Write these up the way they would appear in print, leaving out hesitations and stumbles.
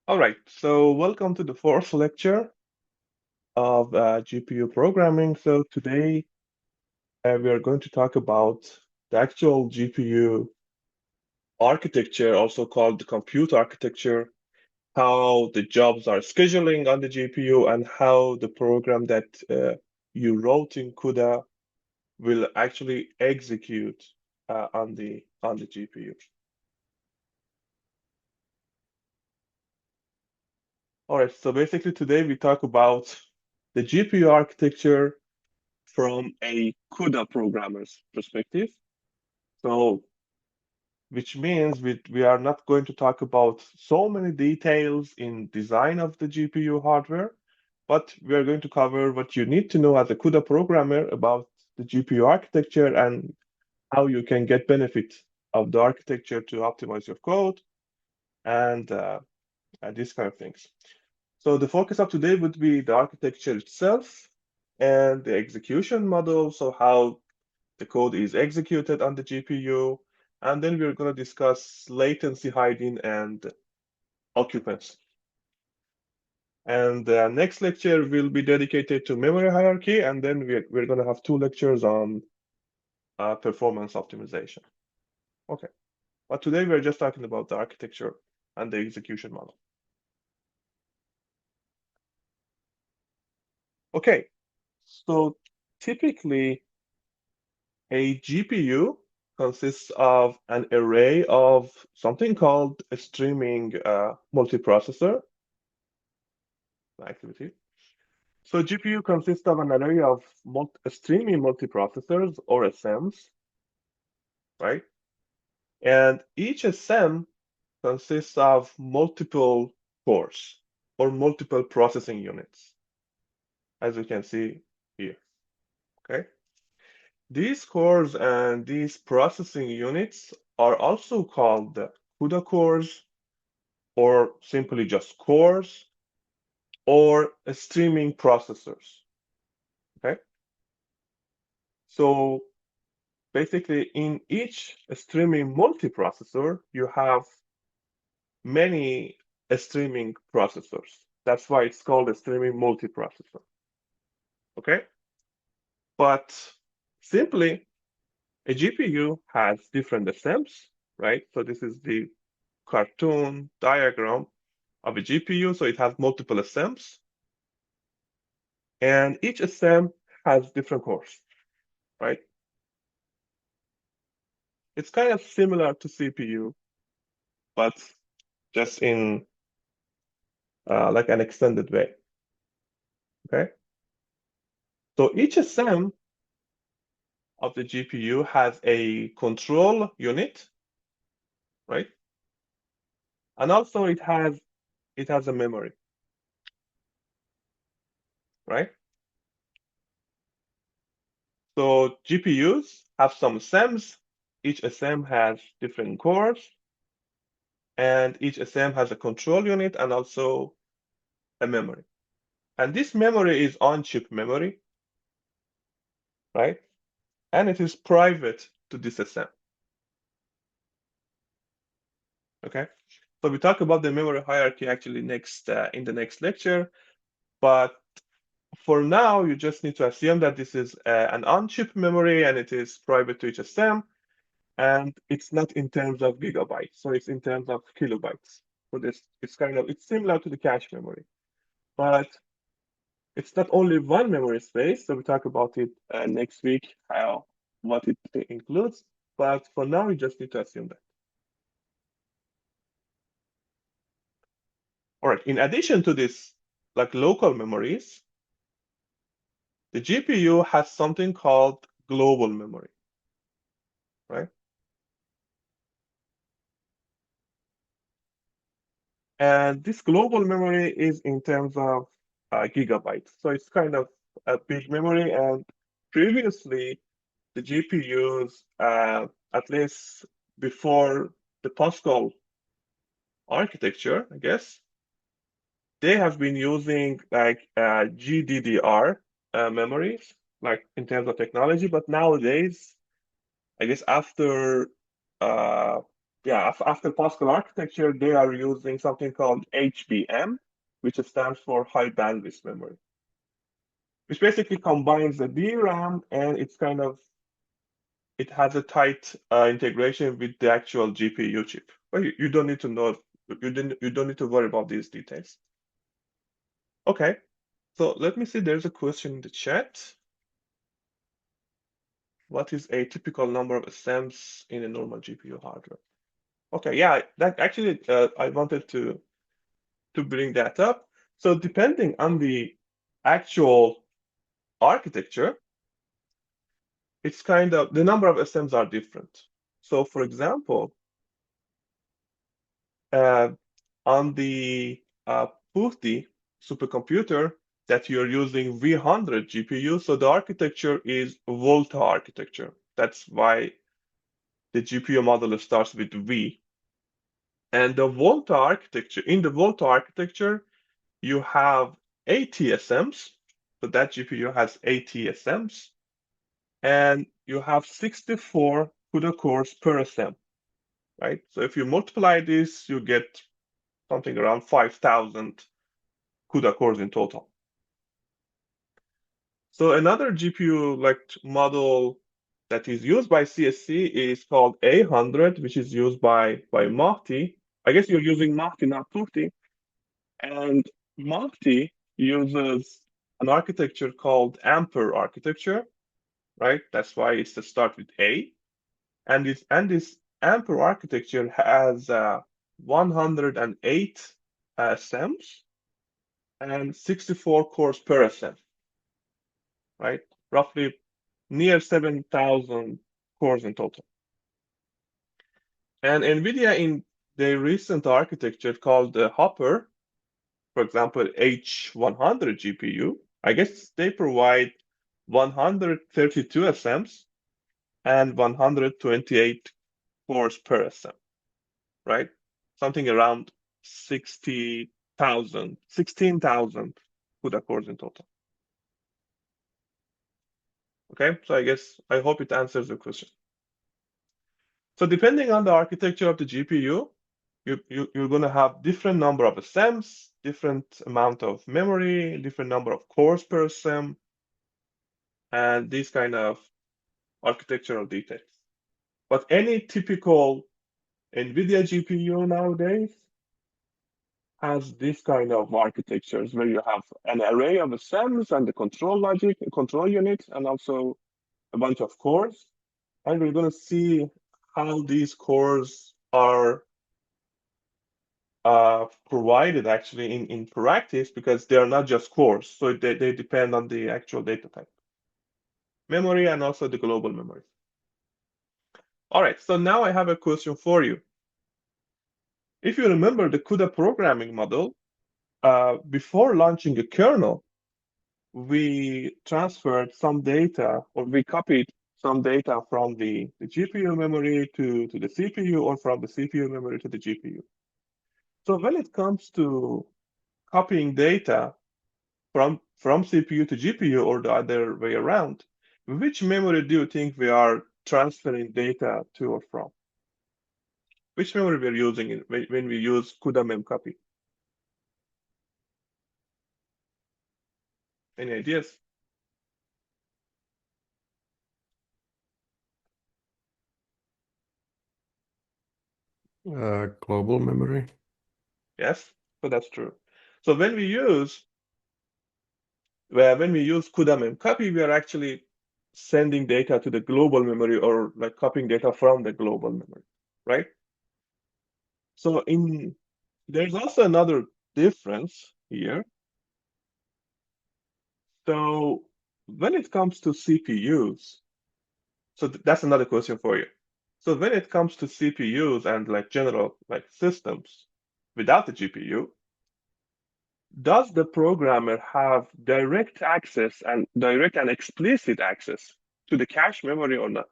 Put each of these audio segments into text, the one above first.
All right, so welcome to the fourth lecture of GPU programming. So today we are going to talk about the actual GPU architecture, also called the compute architecture, how the jobs are scheduling on the GPU, and how the program that you wrote in CUDA will actually execute on the GPU. All right, so basically today we talk about the GPU architecture from a CUDA programmer's perspective. So, which means we are not going to talk about so many details in design of the GPU hardware, but we are going to cover what you need to know as a CUDA programmer about the GPU architecture and how you can get benefit of the architecture to optimize your code and these kind of things. So the focus of today would be the architecture itself and the execution model, so how the code is executed on the GPU, and then we're going to discuss latency hiding and occupants. And the next lecture will be dedicated to memory hierarchy, and then we're going to have two lectures on performance optimization. Okay, but today we're just talking about the architecture and the execution model. Okay, so typically a GPU consists of an array of something called a streaming multiprocessor activity. So GPU consists of an array of streaming multiprocessors or SMs, right? And each SM consists of multiple cores or multiple processing units, as you can see here, okay? These cores and these processing units are also called CUDA cores or simply just cores or streaming processors, okay? So basically, in each streaming multiprocessor, you have many streaming processors. That's why it's called a streaming multiprocessor. Okay? But simply, a GPU has different SMs, right? So this is the cartoon diagram of a GPU. So it has multiple SMs, and each SM has different cores, right? It's kind of similar to CPU, but just in like an extended way. Okay. So each SM of the GPU has a control unit, right? And also it has a memory, right? So GPUs have some SMs. Each SM has different cores, and each SM has a control unit and also a memory. And this memory is on-chip memory, right? And it is private to this SM. Okay. So we talk about the memory hierarchy actually next in the next lecture, but for now you just need to assume that this is an on-chip memory and it is private to each SM, and it's not in terms of gigabytes, so it's in terms of kilobytes. So this it's similar to the cache memory, but it's not only one memory space. So we talk about it next week how what it includes, but for now you just need to assume that. All right, in addition to this, like local memories, the GPU has something called global memory, right? And this global memory is in terms of gigabytes. So it's kind of a big memory. And previously, the GPUs, at least before the Pascal architecture, I guess, they have been using like GDDR memories, like in terms of technology. But nowadays, I guess after uh, yeah, after Pascal architecture, they are using something called HBM, which stands for high bandwidth memory, which basically combines the DRAM and it has a tight integration with the actual GPU chip. But you don't need to know, you don't need to worry about these details. Okay, so let me see, there's a question in the chat. What is a typical number of SEMs in a normal GPU hardware? Okay, yeah, that actually I wanted to bring that up. So depending on the actual architecture, it's kind of the number of SMs are different. So for example, uh, on the Putty supercomputer that you're using V100 GPU, so the architecture is Volta architecture. That's why the GPU model starts with V. And the Volta architecture, in the Volta architecture, you have ATSMs. So that GPU has ATSMs, and you have 64 CUDA cores per SM, right? So if you multiply this, you get something around 5,000 CUDA cores in total. So another GPU like model that is used by CSC is called A100, which is used by Mach-T. I guess you're using Mach-T, not Putty. And Mach-T uses an architecture called Ampere architecture, right? That's why it's the start with A. And this Ampere architecture has 108 SMs and 64 cores per SM, right? Roughly near 7,000 cores in total. And NVIDIA in their recent architecture called the Hopper, for example, H100 GPU, I guess they provide 132 SMs and 128 cores per SM, right? Something around 16,000 CUDA cores in total. Okay, so I hope it answers the question. So depending on the architecture of the GPU, you're going to have different number of SMs, different amount of memory, different number of cores per SM, and these kind of architectural details. But any typical NVIDIA GPU nowadays has this kind of architectures where you have an array of SMs and the control logic, control units, and also a bunch of cores. And we're going to see how these cores are provided actually in practice, because they are not just cores. So they depend on the actual data type, memory, and also the global memory. All right, so now I have a question for you. If you remember the CUDA programming model, before launching a kernel, we transferred some data, or we copied some data from the GPU memory to the CPU, or from the CPU memory to the GPU. So when it comes to copying data from CPU to GPU, or the other way around, which memory do you think we are transferring data to or from? Which memory we're using when we use CUDA memcopy? Any ideas? Global memory. Yes, so that's true. So when we use CUDA memcopy, we are actually sending data to the global memory, or like copying data from the global memory, right? So there's also another difference here. So when it comes to CPUs, so that's another question for you. So when it comes to CPUs and like general like systems without the GPU, does the programmer have direct access and direct and explicit access to the cache memory or not?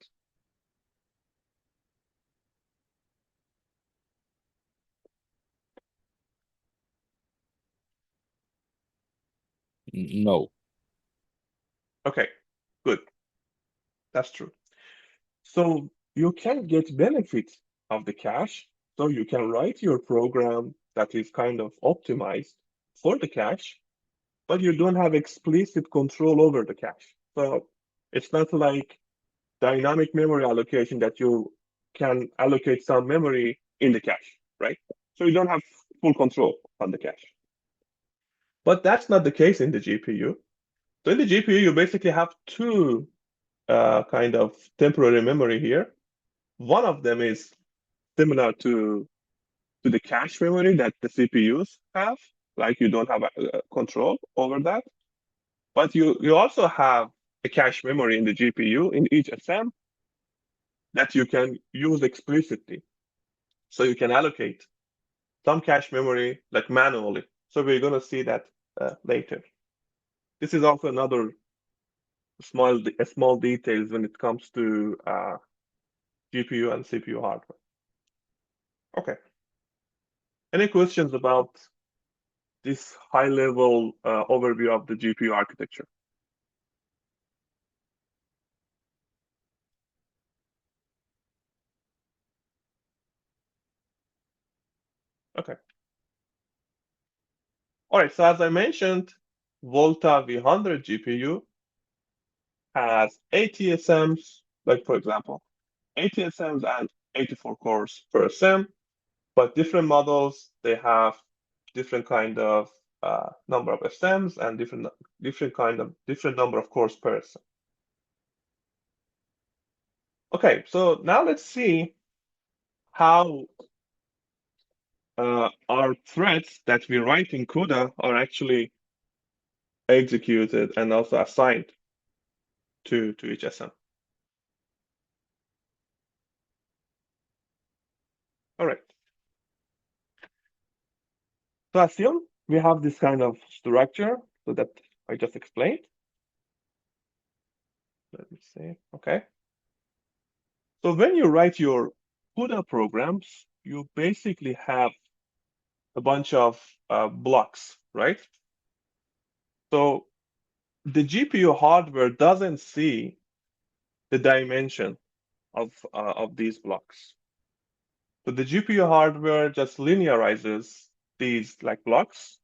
No. Okay, good. That's true. So you can get benefits of the cache. So you can write your program that is kind of optimized for the cache, but you don't have explicit control over the cache. So it's not like dynamic memory allocation that you can allocate some memory in the cache, right? So you don't have full control on the cache. But that's not the case in the GPU. So in the GPU, you basically have two kind of temporary memory here. One of them is similar to the cache memory that the CPUs have, like you don't have control over that. But you also have a cache memory in the GPU in each SM that you can use explicitly. So you can allocate some cache memory like manually. So we're going to see that later. This is also another small details when it comes to GPU and CPU hardware. Okay. Any questions about this high-level overview of the GPU architecture? Okay. All right. So as I mentioned, Volta V100 GPU has 8 TSMs, like for example, 8 TSMs and 84 cores per SM. But different models, they have different kind of number of SMs and different number of cores per SM. Okay, so now let's see how our threads that we write in CUDA are actually executed and also assigned to each SM. All right. So assume we have this kind of structure so that I just explained. Let me see. Okay. So when you write your CUDA programs, you basically have a bunch of blocks, right? So the GPU hardware doesn't see the dimension of these blocks. So the GPU hardware just linearizes these like blocks,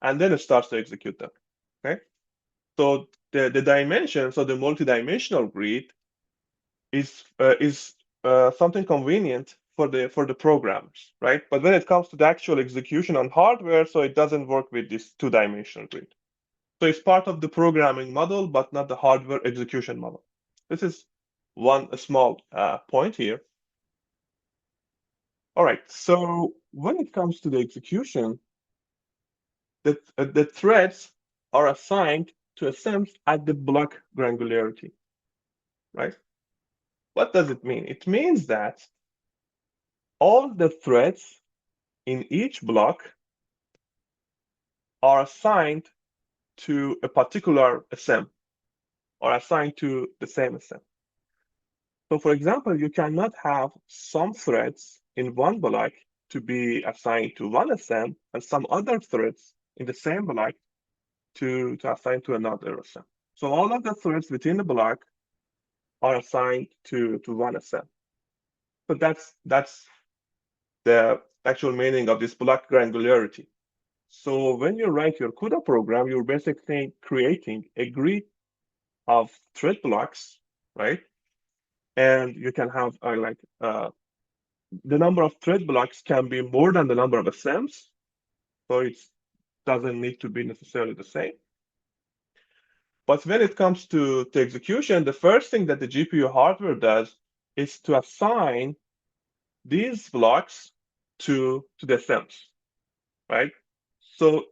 and then it starts to execute them. Okay. So the dimension, so the multidimensional grid is something convenient for the programs, right? But when it comes to the actual execution on hardware, so it doesn't work with this two-dimensional grid. So it's part of the programming model, but not the hardware execution model. This is one small point here. All right, so when it comes to the execution, the threads are assigned to SMs at the block granularity, right? What does it mean? It means that all the threads in each block are assigned to a particular SM or assigned to the same SM. So for example, you cannot have some threads in one block to be assigned to one SM and some other threads in the same block to assign to another SM. So all of the threads within the block are assigned to one SM. So that's the actual meaning of this block granularity. So when you write your CUDA program, you're basically creating a grid of thread blocks, right? And you can have the number of thread blocks can be more than the number of SMs, so it doesn't need to be necessarily the same. But when it comes to execution, the first thing that the GPU hardware does is to assign these blocks to the SMs, right? So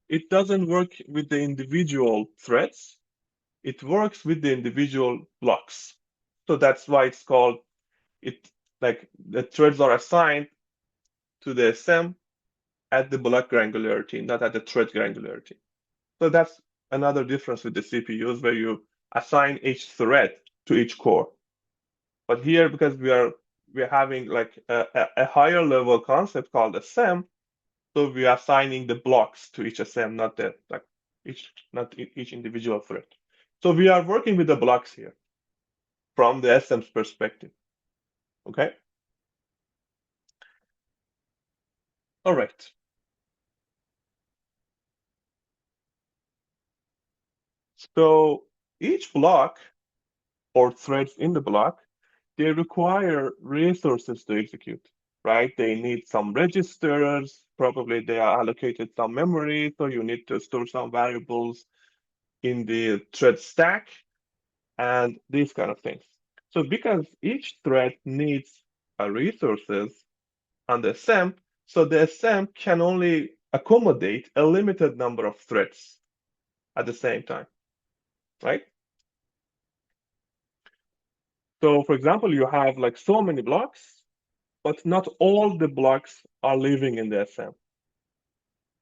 it doesn't work with the individual threads. It works with the individual blocks. So that's why it's called it, like the threads are assigned to the SM at the block granularity, not at the thread granularity. So that's another difference with the CPUs where you assign each thread to each core. But here, because we're having like a higher level concept called SM, so we are assigning the blocks to each SM, not each individual thread. So we are working with the blocks here from the SM's perspective. Okay. All right. So each block or threads in the block, they require resources to execute, right? They need some registers, probably they are allocated some memory, so you need to store some variables in the thread stack and these kind of things. So because each thread needs resources on the SM, so the SM can only accommodate a limited number of threads at the same time, right? So for example, you have like so many blocks, but not all the blocks are living in the SM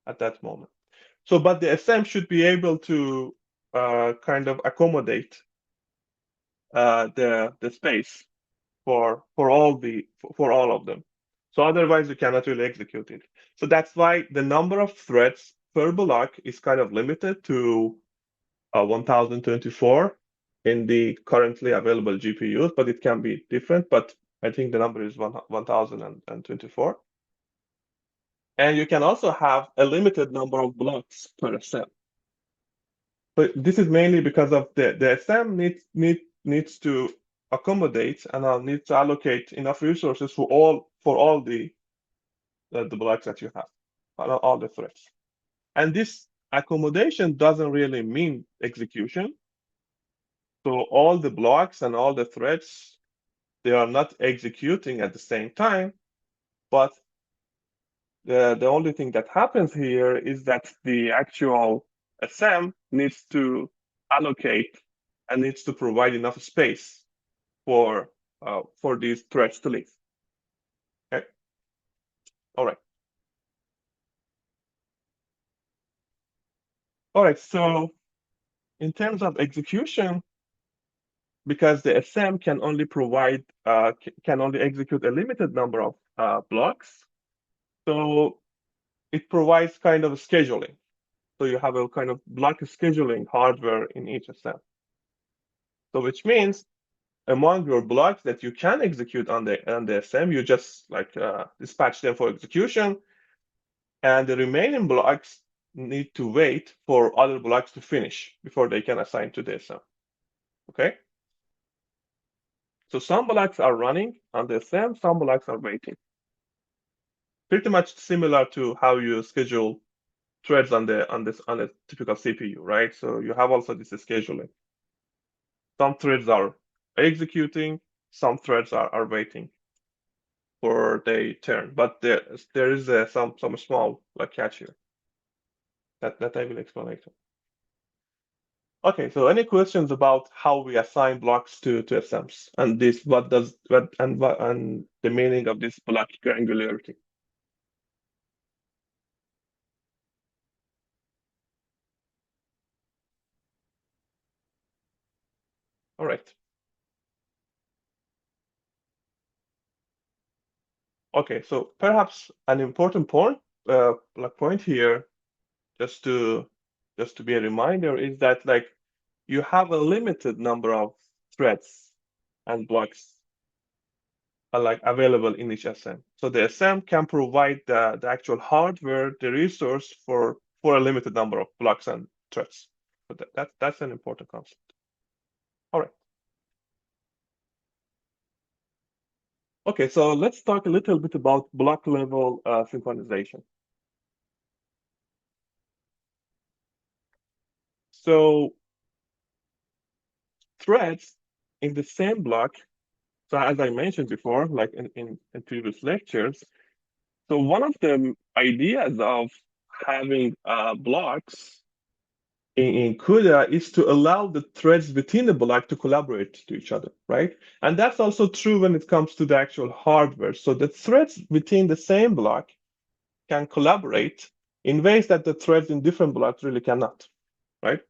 at that moment. So, but the SM should be able to kind of accommodate the space for all of them. So otherwise you cannot really execute it. So that's why the number of threads per block is kind of limited to 1024 in the currently available GPUs, but it can be different. But I think the number is 1024. And you can also have a limited number of blocks per SM. But this is mainly because of the SM needs to accommodate and needs to allocate enough resources for all the blocks that you have, all the threads. And this accommodation doesn't really mean execution. So all the blocks and all the threads, they are not executing at the same time, but the only thing that happens here is that the actual SM needs to allocate and needs to provide enough space for these threads to live. Okay. All right. All right. So in terms of execution, because the SM can only execute a limited number of blocks, so it provides kind of scheduling. So you have a kind of block scheduling hardware in each SM. So which means among your blocks that you can execute on the SM, you just like dispatch them for execution, and the remaining blocks need to wait for other blocks to finish before they can assign to the SM. Okay? So some blocks are running on the SM, some blocks are waiting. Pretty much similar to how you schedule threads on a typical CPU, right? So you have also this scheduling. Some threads are executing, some threads are waiting for their turn, but there is some small like catch here that I will explain later. Okay, so any questions about how we assign blocks to SMs and this what and the meaning of this block granularity? All right. Okay, so perhaps an important point here, just to be a reminder, is that like you have a limited number of threads and blocks like available in each SM. So the SM can provide the actual hardware, the resource for a limited number of blocks and threads. So that's an important concept. All right. Okay, so let's talk a little bit about block level synchronization. So threads in the same block, so as I mentioned before, like in previous lectures, so one of the ideas of having blocks in CUDA is to allow the threads within the block to collaborate to each other, right? And that's also true when it comes to the actual hardware. So the threads within the same block can collaborate in ways that the threads in different blocks really cannot, right?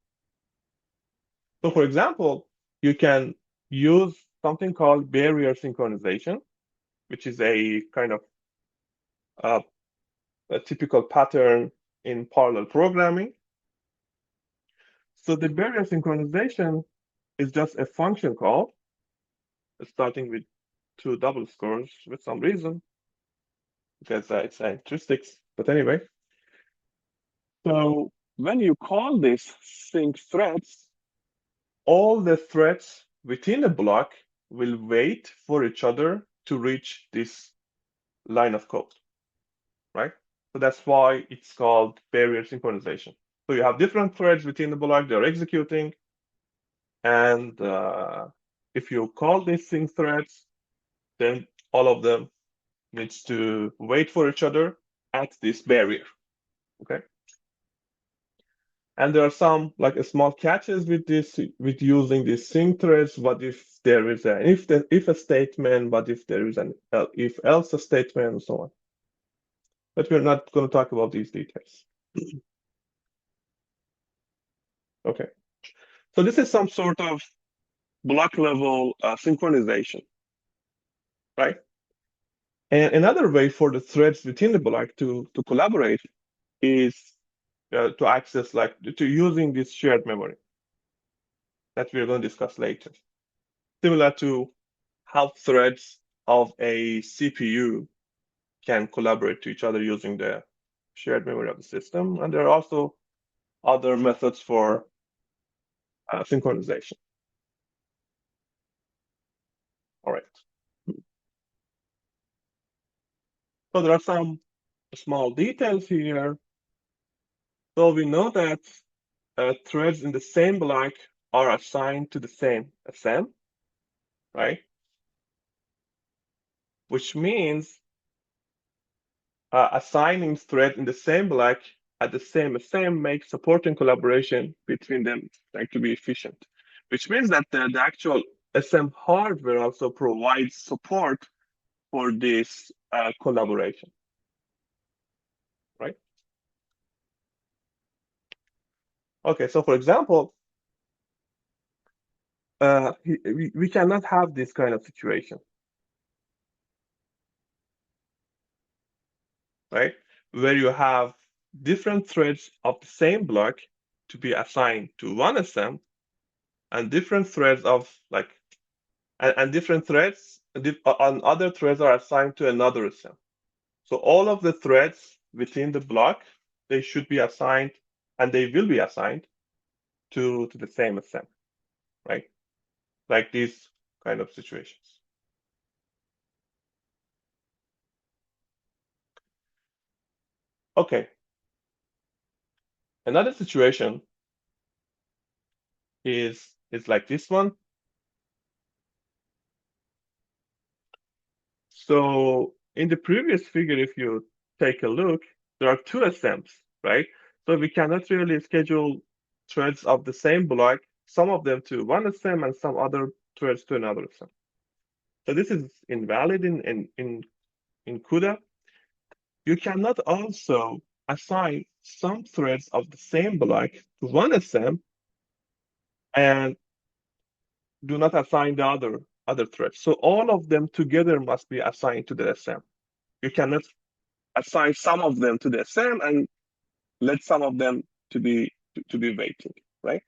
So for example, you can use something called barrier synchronization, which is a kind of a typical pattern in parallel programming. So the barrier synchronization is just a function call starting with two double scores with some reason, because it's a heuristics. But anyway, so when you call these sync threads, all the threads within the block will wait for each other to reach this line of code, right? So that's why it's called barrier synchronization. So you have different threads within the block, they're executing, and if you call these sync threads, then all of them needs to wait for each other at this barrier, okay? And there are some like small catches with this, with using these sync threads. What if there is an if a statement? What if there is an if else a statement, and so on. But we're not going to talk about these details. Okay. So this is some sort of block level synchronization, right? And another way for the threads within the block to collaborate is to access, like, to using this shared memory that we're going to discuss later. Similar to how threads of a CPU can collaborate to each other using the shared memory of the system. And there are also other methods for synchronization. All right. So there are some small details here. So we know that threads in the same block are assigned to the same SM, right? Which means assigning thread in the same block at the same SM makes supporting collaboration between them like to be efficient. Which means that the actual SM hardware also provides support for this collaboration, right? Okay, so for example, we cannot have this kind of situation, right? Where you have different threads of the same block to be assigned to one SM, and different threads of like, and different threads on other threads are assigned to another SM. So all of the threads within the block, they should be assigned, and they will be assigned to the same SM, right? Like these kind of situations. Okay. Another situation is like this one. So in the previous figure, if you take a look, there are two SMs, right? So we cannot really schedule threads of the same block, some of them to one SM and some other threads to another SM. So this is invalid in CUDA. You cannot also assign some threads of the same block to one SM and do not assign the other threads. So all of them together must be assigned to the SM. You cannot assign some of them to the SM and let some of them to be waiting, right?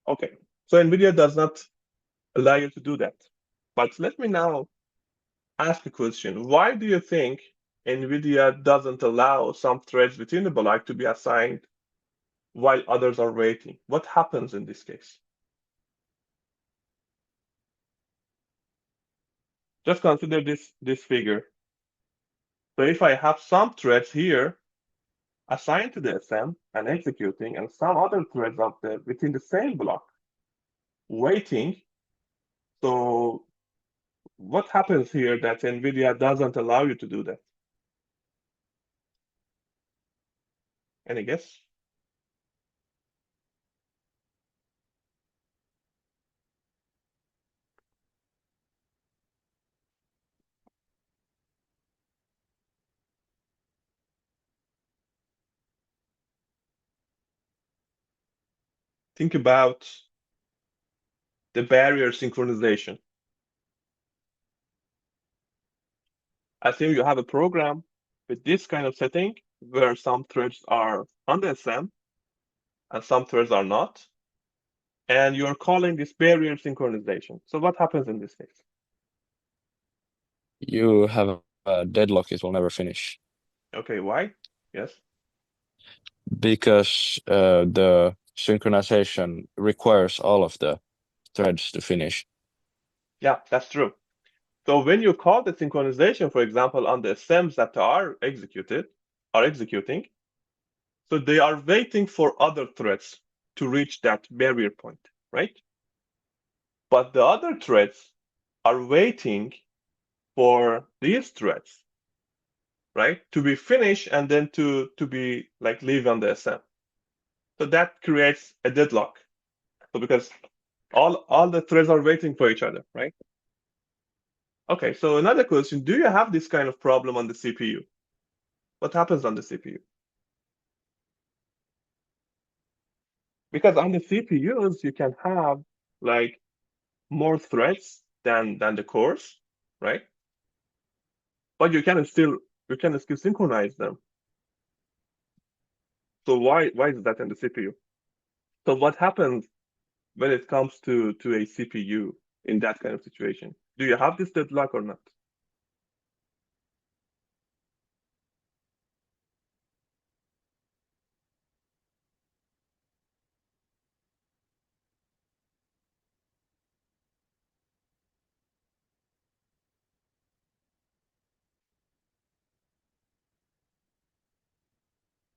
Okay. So NVIDIA does not allow you to do that. But let me now ask a question. Why do you think NVIDIA doesn't allow some threads within the block to be assigned while others are waiting? What happens in this case? Just consider this figure. So if I have some threads here assigned to the SM and executing, and some other threads up there within the same block waiting, so what happens here that NVIDIA doesn't allow you to do that? Any guess? Think about the barrier synchronization. Assume you have a program with this kind of setting where some threads are on the SM and some threads are not, and you're calling this barrier synchronization. So what happens in this case? You have a deadlock, it will never finish. Okay, why? Yes. Because the synchronization requires all of the threads to finish. Yeah, that's true. So when you call the synchronization, for example, on the stems that are executing, so they are waiting for other threads to reach that barrier point, right? But the other threads are waiting for these threads, right, to be finished and then to be like leave on the SM. So that creates a deadlock. So because all the threads are waiting for each other, right? Okay, so another question, do you have this kind of problem on the CPU? What happens on the CPU? Because on the CPUs, you can have like more threads than the cores, right? But you can still synchronize them. So why is that in the CPU? So what happens when it comes to a CPU in that kind of situation? Do you have this deadlock or not?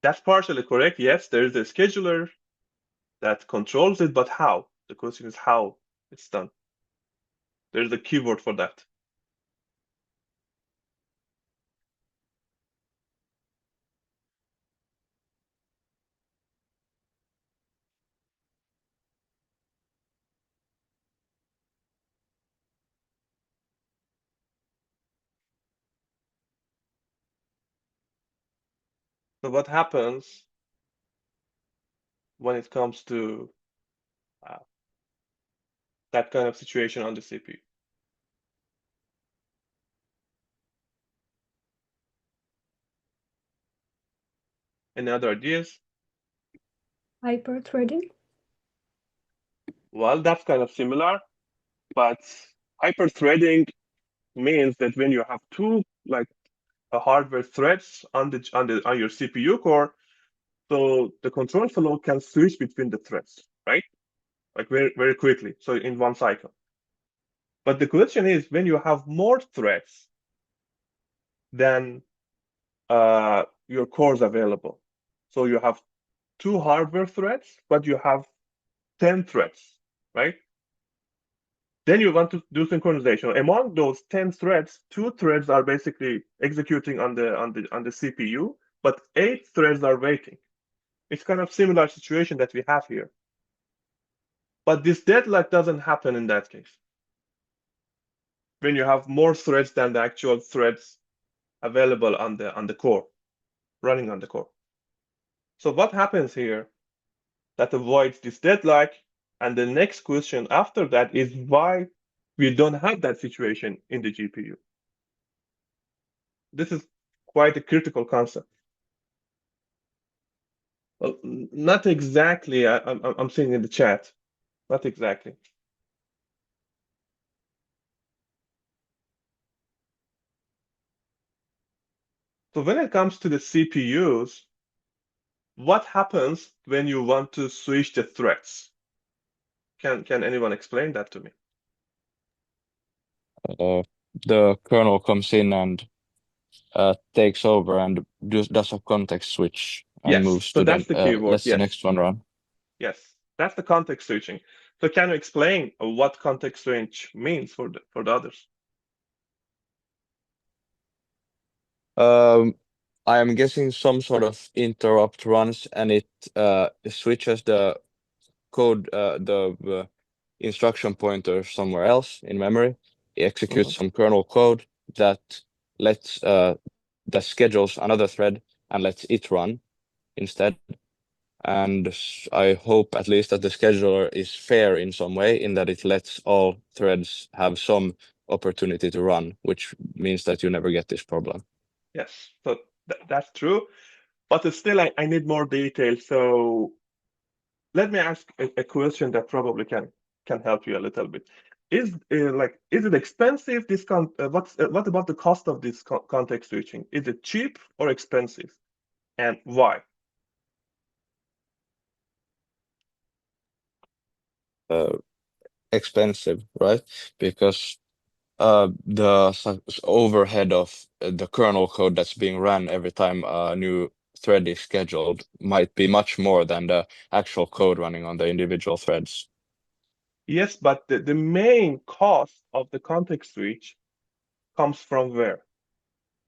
That's partially correct. Yes, there is a scheduler that controls it, but how? The question is how it's done. There's a keyboard for that. So what happens when it comes to uh, that kind of situation on the CPU? Any other ideas? Hyperthreading? Well, that's kind of similar, but hyperthreading means that when you have two like hardware threads on your CPU core, so the control flow can switch between the threads, right? Like very quickly, so in one cycle. But the question is when you have more threads than your cores available. So you have two hardware threads, but you have 10 threads, right? Then you want to do synchronization. Among those 10 threads, two threads are basically executing on the CPU, but 8 threads are waiting. It's kind of similar situation that we have here. But this deadlock doesn't happen in that case. When you have more threads than the actual threads available on the core, running on the core. So what happens here that avoids this deadlock? And the next question after that is why we don't have that situation in the GPU. This is quite a critical concept. Well, not exactly. I'm seeing in the chat. Not exactly. So when it comes to the CPUs, what happens when you want to switch the threads? Can anyone explain that to me? The kernel comes in and takes over and does a context switch and Yes, moves so to that's the the keyword. lets the Yes, next one run. yes, that's the context switching. So can you explain what context switch means for the others? I am guessing some sort of interrupt runs and it switches the code, the instruction pointer somewhere else in memory. It executes Mhm. some kernel code that lets that schedules another thread and lets it run instead. And I hope at least that the scheduler is fair in some way, in that it lets all threads have some opportunity to run, which means that you never get this problem. Yes, so that's true. But still, I need more detail. So let me ask a question that probably can help you a little bit. is it expensive? What about the cost of this context switching? Is it cheap or expensive, and why? Expensive, right? Because the overhead of the kernel code that's being run every time a new thread is scheduled might be much more than the actual code running on the individual threads. Yes, but the main cost of the context switch comes from where?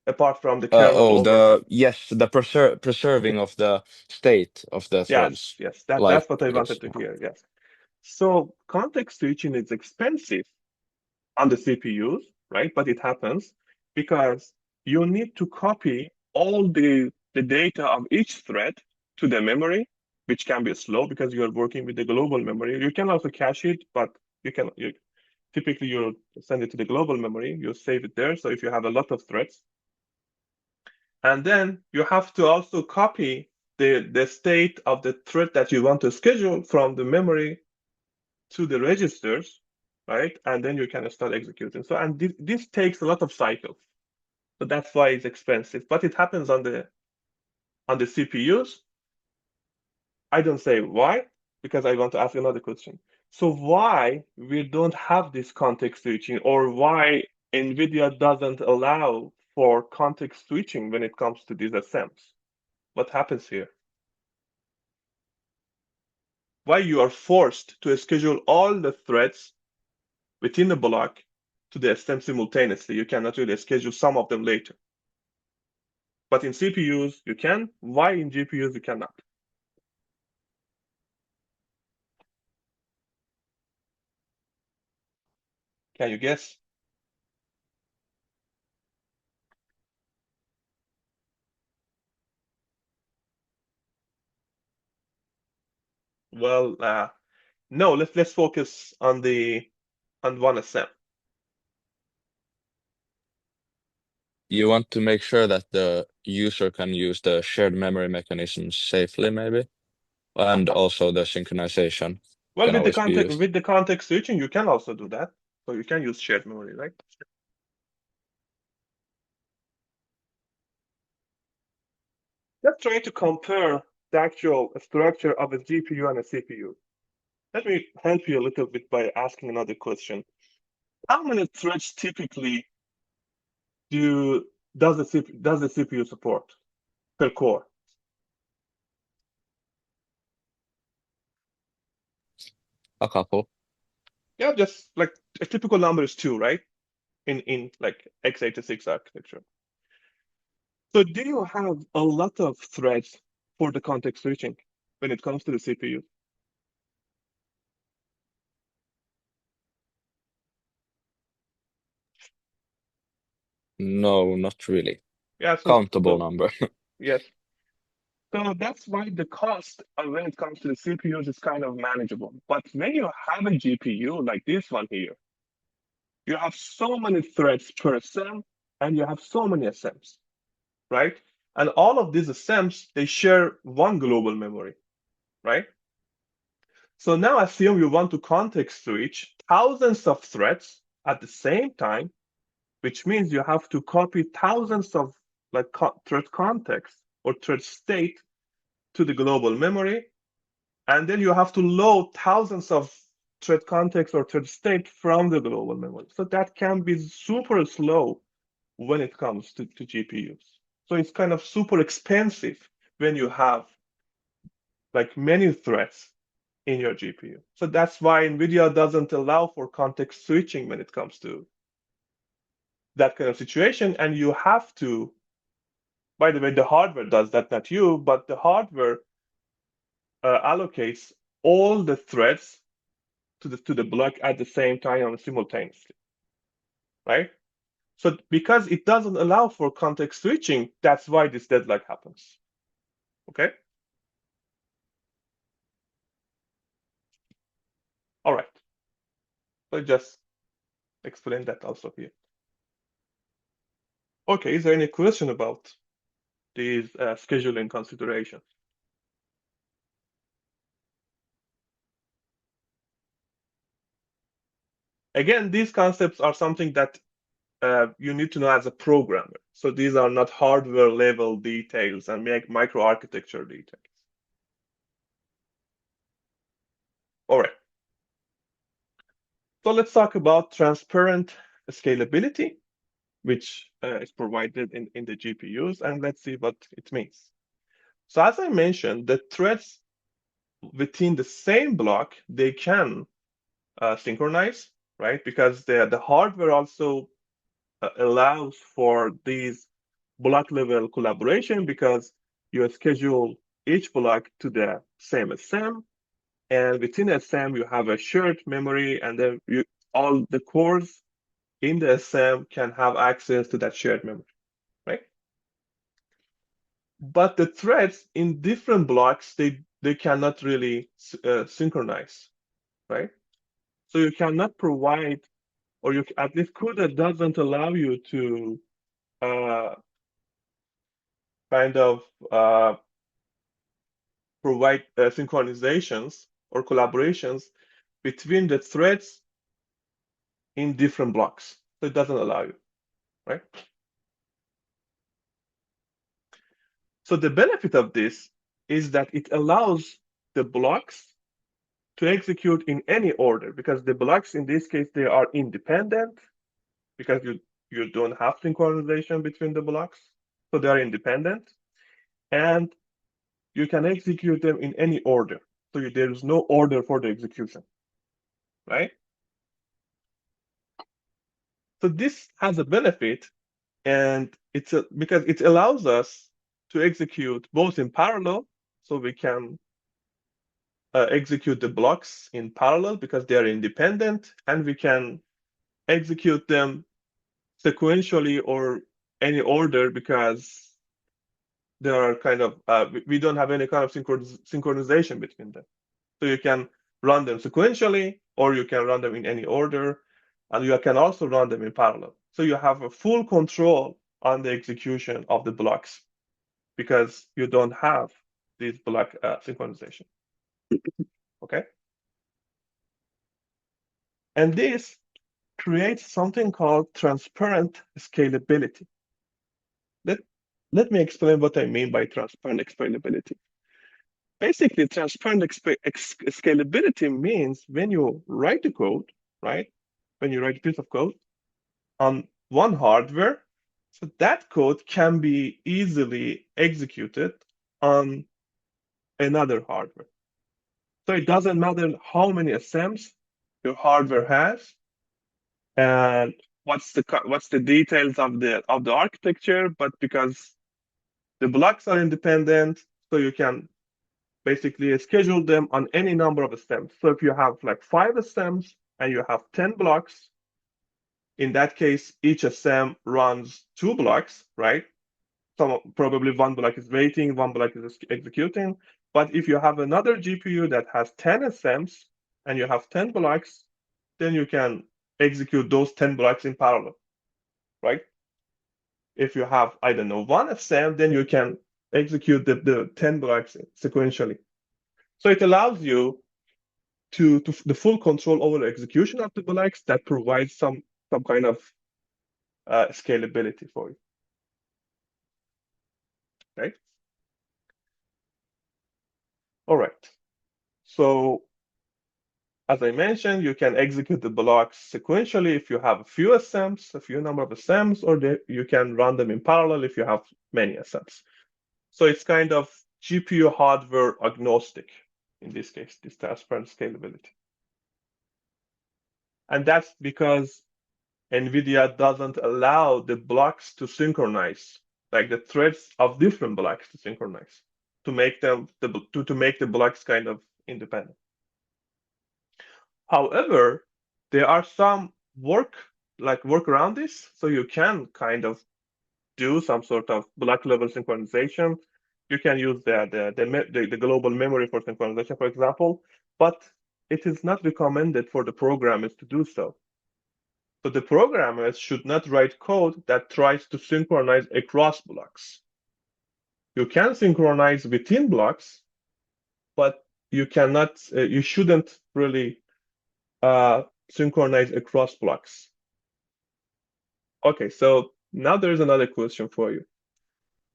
Apart from the kernel overhead. The preserving of the state of the Yes, threads. yes, Like, that's what I yes. wanted to hear. Yes. So context switching is expensive on the CPUs, right? But it happens because you need to copy all the data of each thread to the memory, which can be slow because you're working with the global memory. You can also cache it, but you typically you send it to the global memory, you save it there. So if you have a lot of threads, and then you have to also copy the state of the thread that you want to schedule from the memory to the registers, right? And then you can start executing. So, and this takes a lot of cycles. So that's why it's expensive. But it happens on the CPUs. I don't say why, because I want to ask another question. So why we don't have this context switching, or why NVIDIA doesn't allow for context switching when it comes to these assembs? What happens here? Why you are forced to schedule all the threads within the block to the stem simultaneously? You cannot really schedule some of them later. But in CPUs, you can. Why in GPUs, you cannot? Can you guess? Well, no. Let's focus on one assembly. You want to make sure that the user can use the shared memory mechanisms safely, maybe, and also the synchronization Well, can always be used. with the context switching, you can also do that. So you can use shared memory, right? Let's try to compare the actual structure of a GPU and a CPU. Let me help you a little bit by asking another question. How many threads typically do does the CPU support per core? A couple. Yeah, just like a typical number is two, right? In like x86 architecture. So do you have a lot of threads for the context switching when it comes to the CPU? No, not really. Yeah, Countable number. yes. So that's why the cost when it comes to the CPUs is kind of manageable. But when you have a GPU like this one here, you have so many threads per assembly, and you have so many assemblies, right? And all of these assemblies, they share one global memory, right? So now assume you want to context switch thousands of threads at the same time, which means you have to copy thousands of like thread context or thread state to the global memory, and then you have to load thousands of thread context or thread state from the global memory. So that can be super slow when it comes to GPUs. So it's kind of super expensive when you have like many threads in your GPU. So that's why NVIDIA doesn't allow for context switching when it comes to that kind of situation. And you have to, by the way, the hardware does that, not you, but the hardware allocates all the threads to the block at the same time and simultaneously, right? So because it doesn't allow for context switching, that's why this deadlock happens. Okay? All right. So just explain that also here. Okay, is there any question about these scheduling considerations? Again, these concepts are something that you need to know as a programmer. So these are not hardware level details and microarchitecture details. All right. So let's talk about transparent scalability, which is provided in the GPUs, and let's see what it means. So as I mentioned, the threads within the same block, they can synchronize, right? Because the hardware also allows for these block level collaboration because you schedule each block to the same SM, and within SM you have a shared memory, and then all the cores in the SM can have access to that shared memory, right? But the threads in different blocks, they cannot really synchronize, right? So you cannot provide, or you at least CUDA doesn't allow you to uh, kind of provide synchronizations or collaborations between the threads in different blocks. So it doesn't allow you, right? So the benefit of this is that it allows the blocks to execute in any order because the blocks in this case they are independent because you don't have synchronization between the blocks, so they are independent, and you can execute them in any order. So there is no order for the execution, right? So this has a benefit, and because it allows us to execute both in parallel, so we can execute the blocks in parallel because they are independent, and we can execute them sequentially or any order because there are kind of we don't have any kind of synchronization between them. So you can run them sequentially, or you can run them in any order, and you can also run them in parallel. So you have a full control on the execution of the blocks because you don't have this block synchronization. Okay, and this creates something called transparent scalability. Let, let me explain what I mean by transparent scalability. Basically, transparent scalability means when you write the code, right? When you write a piece of code on one hardware, so that code can be easily executed on another hardware. So it doesn't matter how many SMs your hardware has and what's the details of the architecture, but because the blocks are independent, so you can basically schedule them on any number of stems. So if you have like 5 stems and you have 10 blocks, in that case, each stem runs 2 blocks, right? Probably one block is waiting, one block is executing. But if you have another GPU that has 10 stems and you have 10 blocks, then you can execute those 10 blocks in parallel, right? If you have, I don't know, one stem, then you can execute the 10 blocks sequentially. So it allows you to the full control over the execution of the blocks that provides some kind of scalability for you, right? All right. So as I mentioned, you can execute the blocks sequentially if you have a few SMs, a few number of SMs, or you can run them in parallel if you have many SMs. So it's kind of GPU hardware agnostic in this case, this transparent scalability. And that's because NVIDIA doesn't allow the blocks to synchronize, like the threads of different blocks to synchronize, to make them to make the blocks kind of independent. However, there are some work around this, so you can kind of do some sort of block level synchronization. You can use the global memory for synchronization, for example, but it is not recommended for the programmers to do so. So the programmers should not write code that tries to synchronize across blocks. You can synchronize within blocks, but you cannot, you shouldn't really synchronize across blocks. Okay, so now there's another question for you.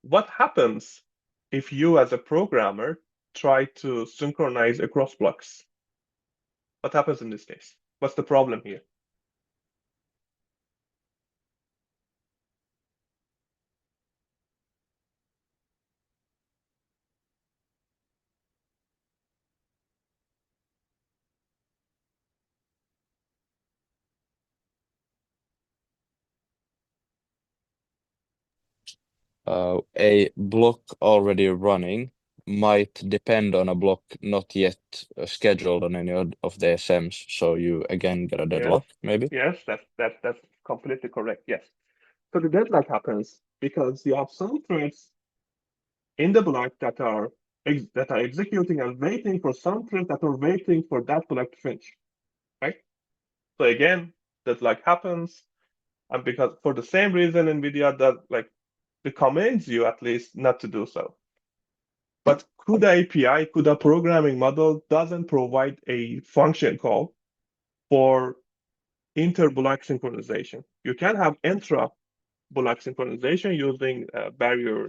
What happens if you as a programmer try to synchronize across blocks? What happens in this case? What's the problem here? A block already running might depend on a block not yet scheduled on any of the SMs, so you again get a deadlock, maybe? Yes, that's completely correct. Yes. So the deadlock happens because you have some threads in the block that are executing and waiting for some threads that are waiting for that block to finish, right? So again, deadlock happens, and because for the same reason, NVIDIA does recommends you at least not to do so. But CUDA API, CUDA programming model doesn't provide a function call for inter-block synchronization. You can have intra-block synchronization using barrier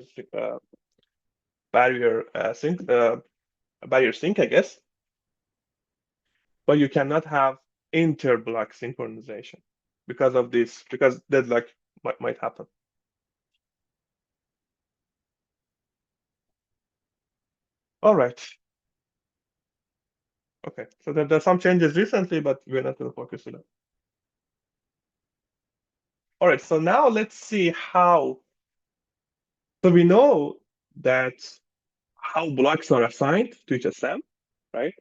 sync, I guess, but you cannot have inter-block synchronization because of this, because deadlock might happen. All right. Okay, so there's some changes recently, but we're not going to focus on that. All right, so now let's see how. So we know that how blocks are assigned to each SM, right?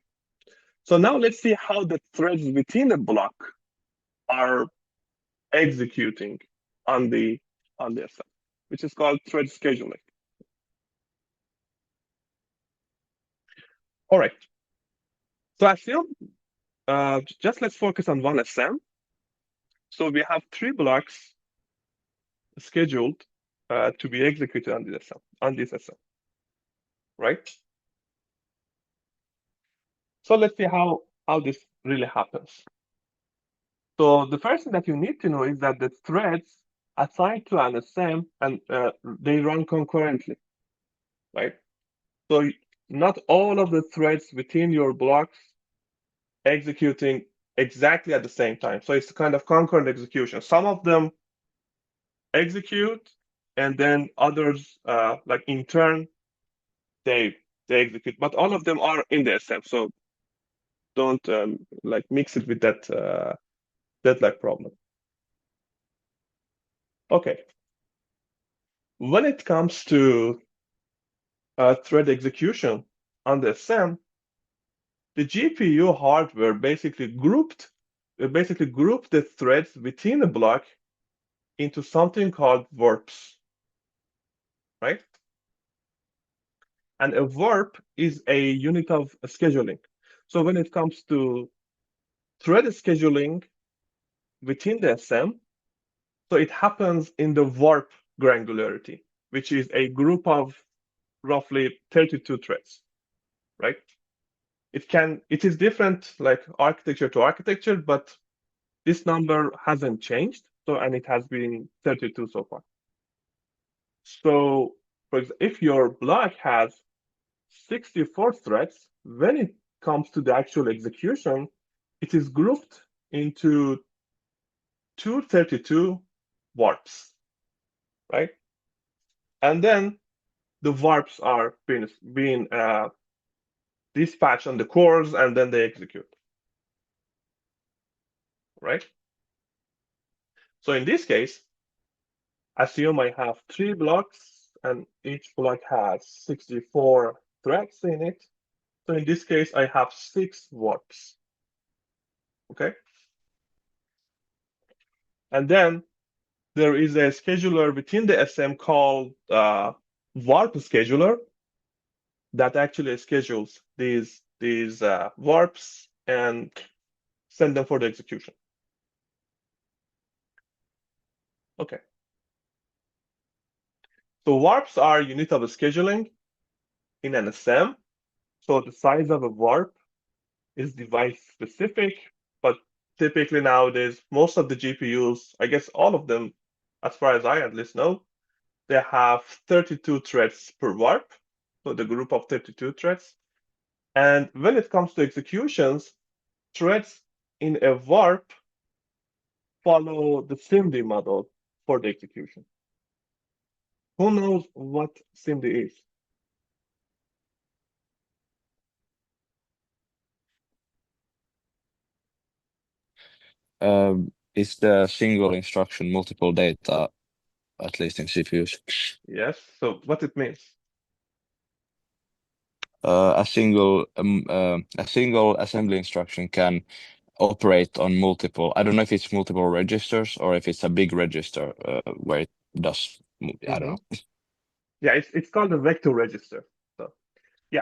So now let's see how the threads within the block are executing on the SM, which is called thread scheduling. All right. So assume just let's focus on one SM. So we have 3 blocks scheduled to be executed on this SM, right? So let's see how this really happens. So the first thing that you need to know is that the threads assigned to an SM and they run concurrently, right? So not all of the threads within your blocks executing exactly at the same time. So it's kind of concurrent execution. Some of them execute, and then others, like in turn, they execute. But all of them are in the SM. So don't like mix it with that deadlock problem. Okay. When it comes to thread execution on the SM, the GPU hardware basically grouped the threads within a block into something called warps, right? And a warp is a unit of scheduling. So when it comes to thread scheduling within the SM, so it happens in the warp granularity, which is a group of roughly 32 threads, right? It is different like architecture to architecture, but this number hasn't changed. So, and it has been 32 so far. So, for example, if your block has 64 threads, when it comes to the actual execution, it is grouped into 232 warps, right? And then the warps are being dispatched on the cores, and then they execute, right? So in this case, assume I have 3 blocks, and each block has 64 threads in it. So in this case, I have 6 warps, okay? And then there is a scheduler within the SM called warp scheduler that actually schedules these warps and send them for the execution. Okay. So warps are unit of scheduling in an SM. So the size of a warp is device specific, but typically nowadays, most of the GPUs, I guess all of them, as far as I at least know, they have 32 threads per warp, so the group of 32 threads. And when it comes to executions, threads in a warp follow the SIMD model for the execution. Who knows what SIMD is? Is the single instruction multiple data, at least in CPUs? Yes, so what it means? A single assembly instruction can operate on multiple. I don't know if it's multiple registers or if it's a big register where it does. I don't know. Yeah, it's called a vector register. So yeah,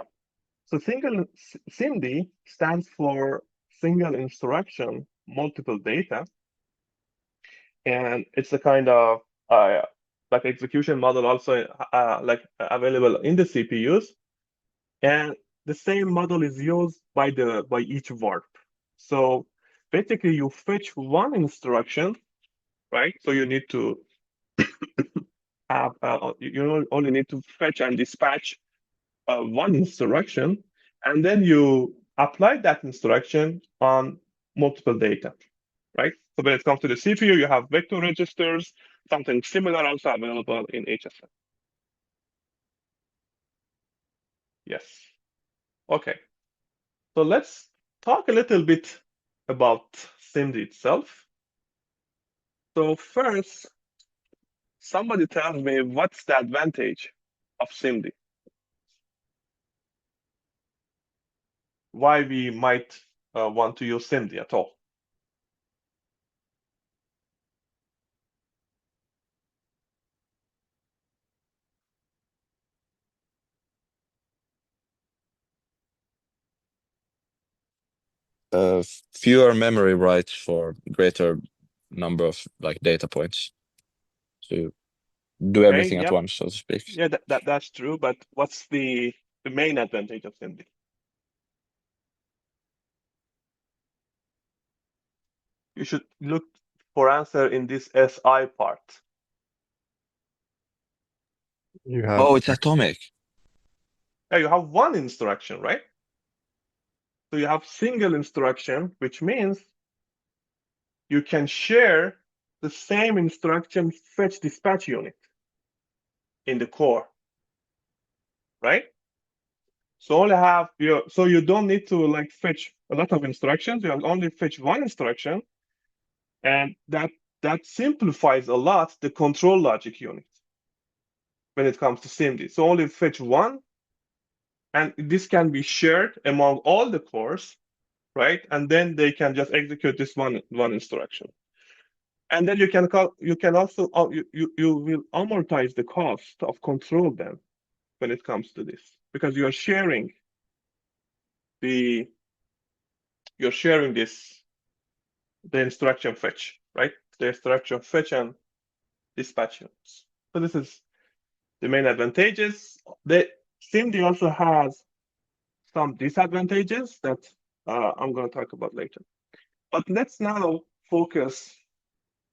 so single SIMD stands for single instruction, multiple data, and it's a kind of like execution model also like available in the CPUs, and the same model is used by each warp. So basically, you fetch one instruction, right? So you need to have you only need to fetch and dispatch one instruction, and then you apply that instruction on multiple data, right? So when it comes to the CPU, you have vector registers, something similar also available in HSM. Yes. Okay. So let's talk a little bit about SIMD itself. So first, somebody tells me what's the advantage of SIMD? Why we might want to use SIMD at all? Fewer memory writes for greater number of like data points. So do everything at once, so to speak. Yeah, that's true. But what's the main advantage of SIMD? You should look for answer in this SI part. You have Oh, it's atomic. Yeah, you have one instruction, right? So you have single instruction, which means you can share the same instruction fetch dispatch unit in the core, right? So you don't need to like fetch a lot of instructions. You only fetch one instruction, and that simplifies a lot the control logic unit when it comes to SIMD. So only fetch one, and this can be shared among all the cores, right? And then they can just execute this one instruction. And then you can also you will amortize the cost of control then when it comes to this, because you're sharing the instruction fetch, right? The instruction fetch and dispatch units. So this is the main advantages. The SIMD also has some disadvantages that I'm going to talk about later. But let's now focus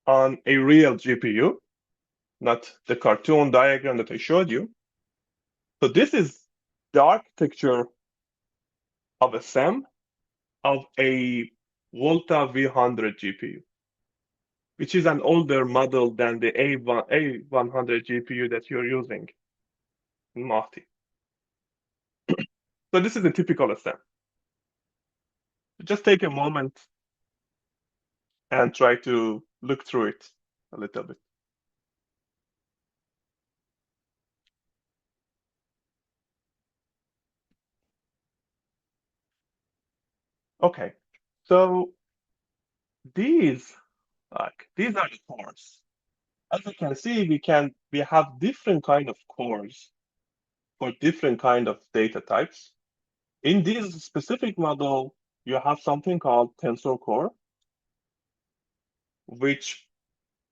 on a real GPU, not the cartoon diagram that I showed you. So this is the architecture of a SEM of a Volta V100 GPU, which is an older model than the A100 GPU that you're using in Mati. So this is a typical SEM. Just take a moment and try to look through it a little bit. Okay, so these are the cores. As you can see, we have different kind of cores for different kind of data types. In this specific model, you have something called tensor core, which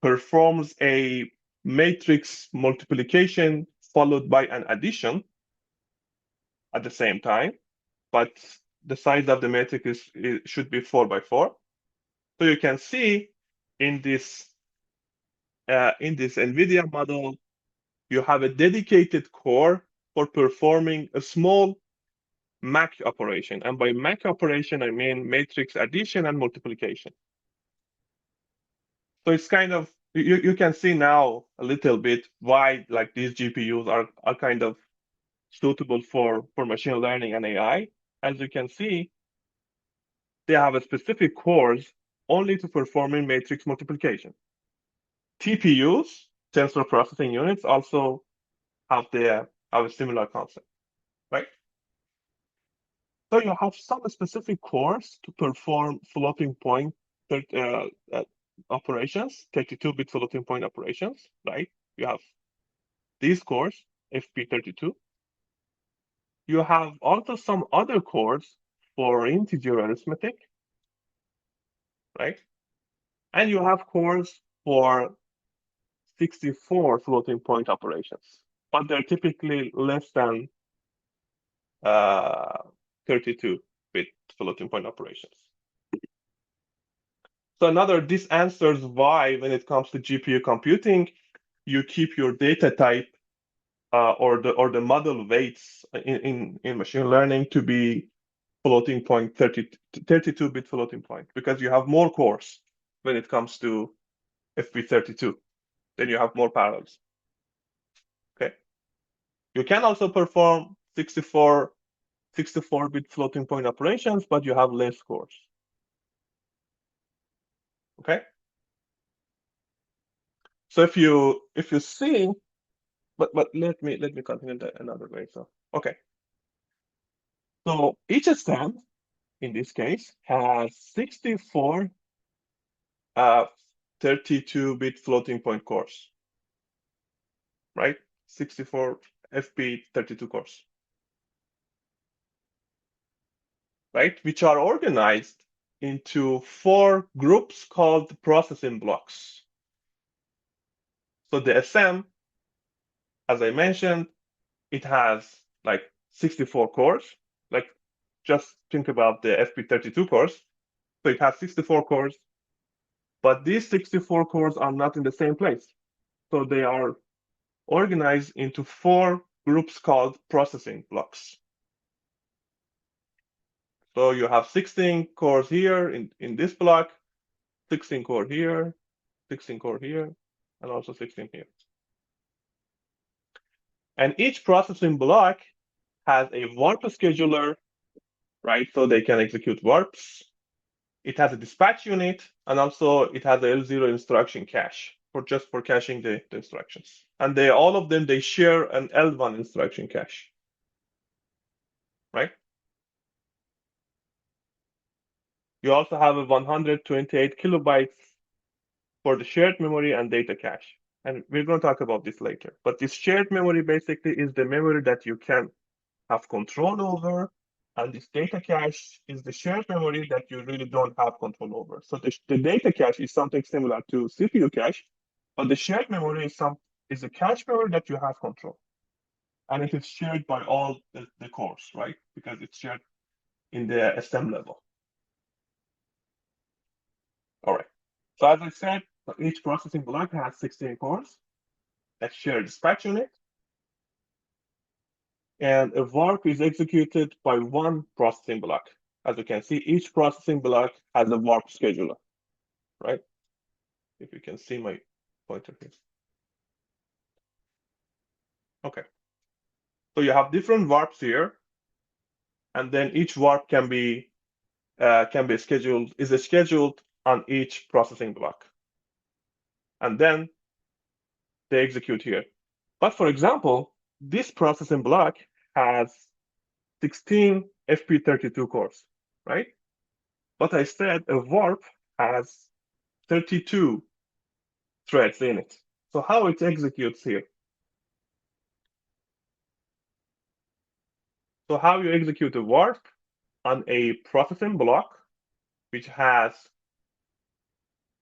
performs a matrix multiplication followed by an addition at the same time, but the size of the matrix should be 4 by 4. So you can see in this NVIDIA model, you have a dedicated core for performing a small MAC operation. And by MAC operation, I mean matrix addition and multiplication. So it's kind of, you can see now a little bit why like these GPUs are kind of suitable for machine learning and AI. As you can see, they have a specific cores only to performing matrix multiplication. TPUs, tensor processing units, also have a similar concept, right? So you have some specific cores to perform floating point operations, 32-bit floating point operations, right? You have these cores, FP32. You have also some other cores for integer arithmetic, right? And you have cores for 64 floating point operations, but they're typically less than 32-bit floating point operations. So this answers why, when it comes to GPU computing, you keep your data type or the model weights in machine learning to be floating point 32-bit floating point, because you have more cores when it comes to FP32. Then you have more parallels. Okay. You can also perform 64-bit floating point operations, but you have less cores. Okay. So if you see, but let me continue that another way. So okay. So each stem in this case has 64 32-bit floating point cores, right? 64 FP32 cores, right? Which are organized into 4 groups called processing blocks. So the SM, as I mentioned, it has like 64 cores. Like, just think about the FP32 cores. So it has 64 cores, but these 64 cores are not in the same place. So they are organized into 4 groups called processing blocks. So you have 16 cores here in this block, 16 core here, 16 core here, and also 16 here. And each processing block has a warp scheduler, right? So they can execute warps. It has a dispatch unit, and also it has a L0 instruction cache for caching the instructions. And all of them, they share an L1 instruction cache, right? You also have a 128 kilobytes for the shared memory and data cache. And we're going to talk about this later. But this shared memory basically is the memory that you can have control over. And this data cache is the shared memory that you really don't have control over. So the data cache is something similar to CPU cache, but the shared memory is a cache memory that you have control. And it is shared by all the cores, right? Because it's shared in the SM level. All right. So as I said, each processing block has 16 cores that share dispatch unit. And a warp is executed by one processing block. As you can see, each processing block has a warp scheduler, right? If you can see my pointer here. Okay. So you have different warps here, and then each warp can be scheduled on each processing block, and then they execute here. But for example, this processing block has 16 FP32 cores, right? But I said a warp has 32 threads in it. So how it executes here? So how you execute a warp on a processing block, which has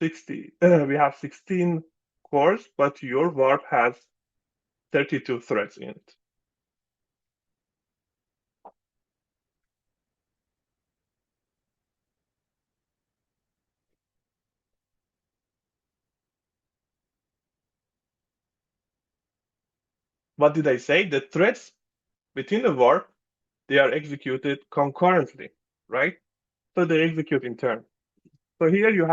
16 cores, but your warp has 32 threads in it. what did I say? The threads within the warp, they are executed concurrently, right? So they execute in turn. So here you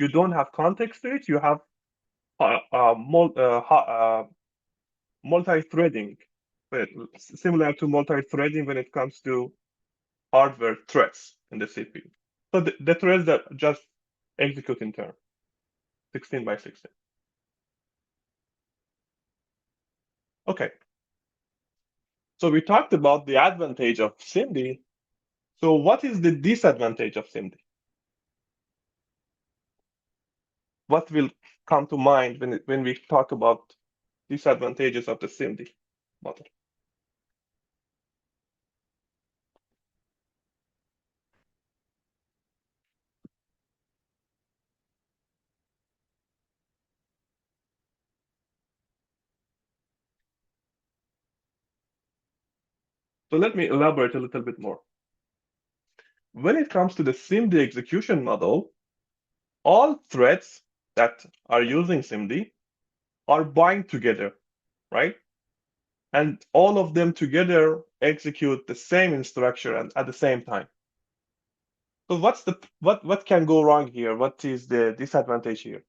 don't have context switch, you have multi-threading, similar to multi-threading when it comes to hardware threads in the CPU. So the threads that just execute in turn, 16 by 16. Okay. So we talked about the advantage of SIMD. So what is the disadvantage of SIMD? What will come to mind when we talk about disadvantages of the SIMD model? So let me elaborate a little bit more. When it comes to the SIMD execution model, all threads that are using SIMD are bind together, right? And all of them together execute the same instruction and at the same time. So what can go wrong here? What is the disadvantage here?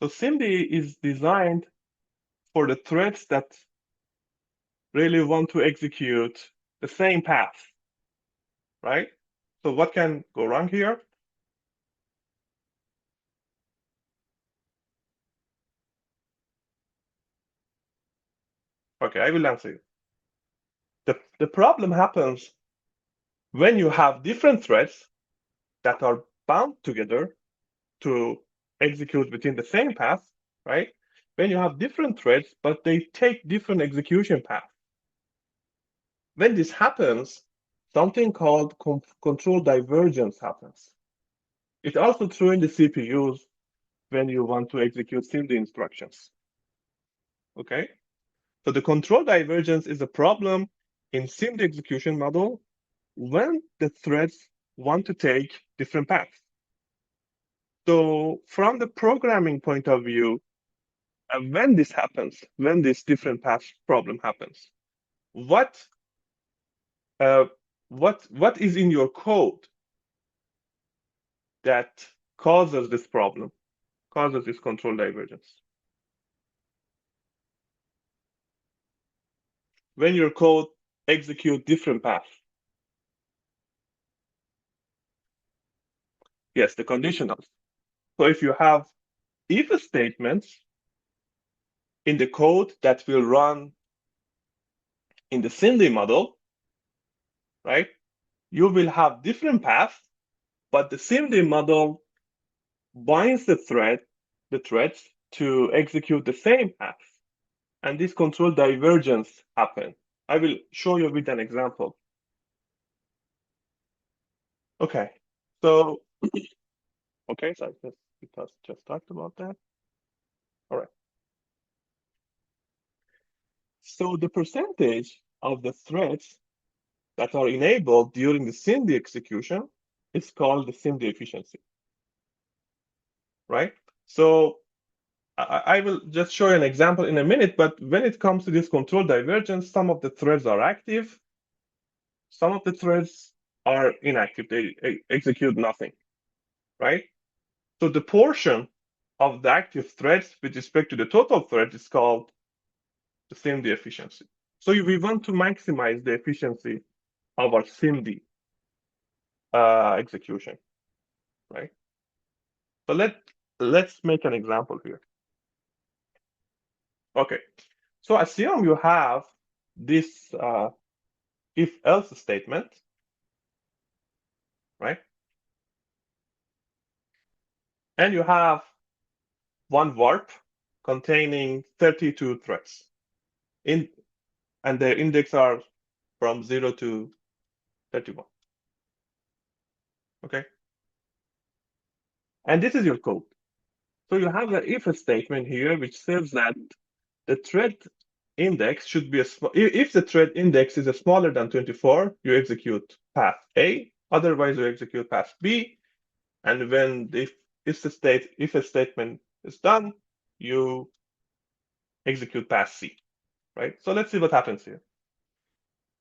So SIMD is designed for the threads that really want to execute the same path, right? So what can go wrong here? Okay, I will answer you. The problem happens when you have different threads that are bound together to execute within the same path, right? When you have different threads, but they take different execution paths. When this happens, something called control divergence happens. It's also true in the CPUs when you want to execute SIMD instructions. Okay? So the control divergence is a problem in SIMD execution model when the threads want to take different paths. So from the programming point of view, when this happens, when this different path problem happens, what is in your code that causes this problem, causes this control divergence? When your code execute different paths. Yes, the conditionals. So if you have if statements in the code that will run in the SIMD model, right? You will have different paths, but the SIMD model binds the threads to execute the same path. And this control divergence happen. I will show you with an example. Okay, so okay, so I just talked about that. All right. So the percentage of the threads that are enabled during the SIMD execution is called the SIMD efficiency, right? So I will just show you an example in a minute, but when it comes to this control divergence, some of the threads are active, some of the threads are inactive, they execute nothing, right? So the portion of the active threads with respect to the total thread is called the SIMD efficiency. So we want to maximize the efficiency of our SIMD execution, right? So let's make an example here. Okay, so assume you have this if-else statement, right? And you have one warp containing 32 threads, and the index are from 0 to 31. Okay, and this is your code. So you have the if statement here, which says that the thread index should be if the thread index is smaller than 24, you execute path A, otherwise you execute path B, and when if a statement is done, you execute path C, right? So let's see what happens here.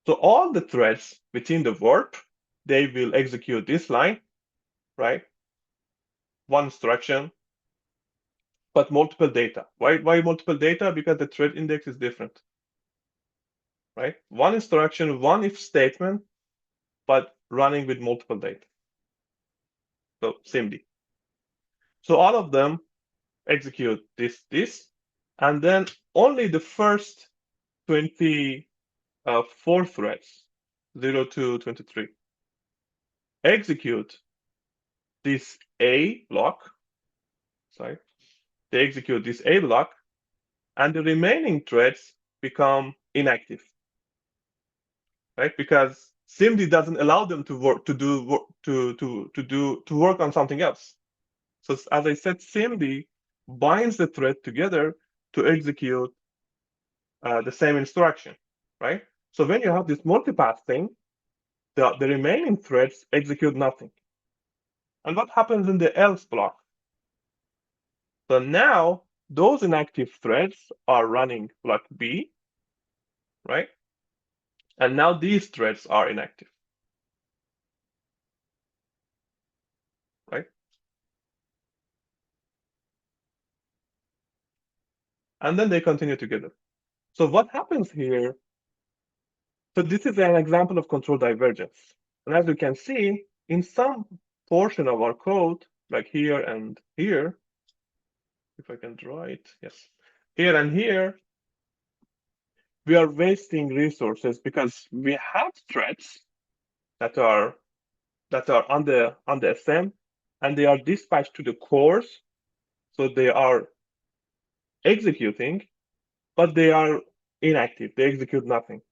So all the threads within the warp, they will execute this line, right? One instruction, but multiple data. Why multiple data? Because the thread index is different, right? One instruction, one if statement, but running with multiple data. So SIMD. So all of them execute this, and then only the first 24 threads, 0 to 23, execute this A block. Sorry, they execute this A block, and the remaining threads become inactive, right? Because SIMD doesn't allow them to work to work on something else. So as I said, SIMD binds the thread together to execute the same instruction, right? So when you have this multipath thing, the remaining threads execute nothing. And what happens in the else block? So now those inactive threads are running block B, right? And now these threads are inactive, right? And then they continue together. So what happens here? So this is an example of control divergence. And as you can see, in some portion of our code, like here and here, if I can draw it, yes, here and here, we are wasting resources because we have threads that are on the SM, and they are dispatched to the cores, so they are executing, but they are inactive. They execute nothing.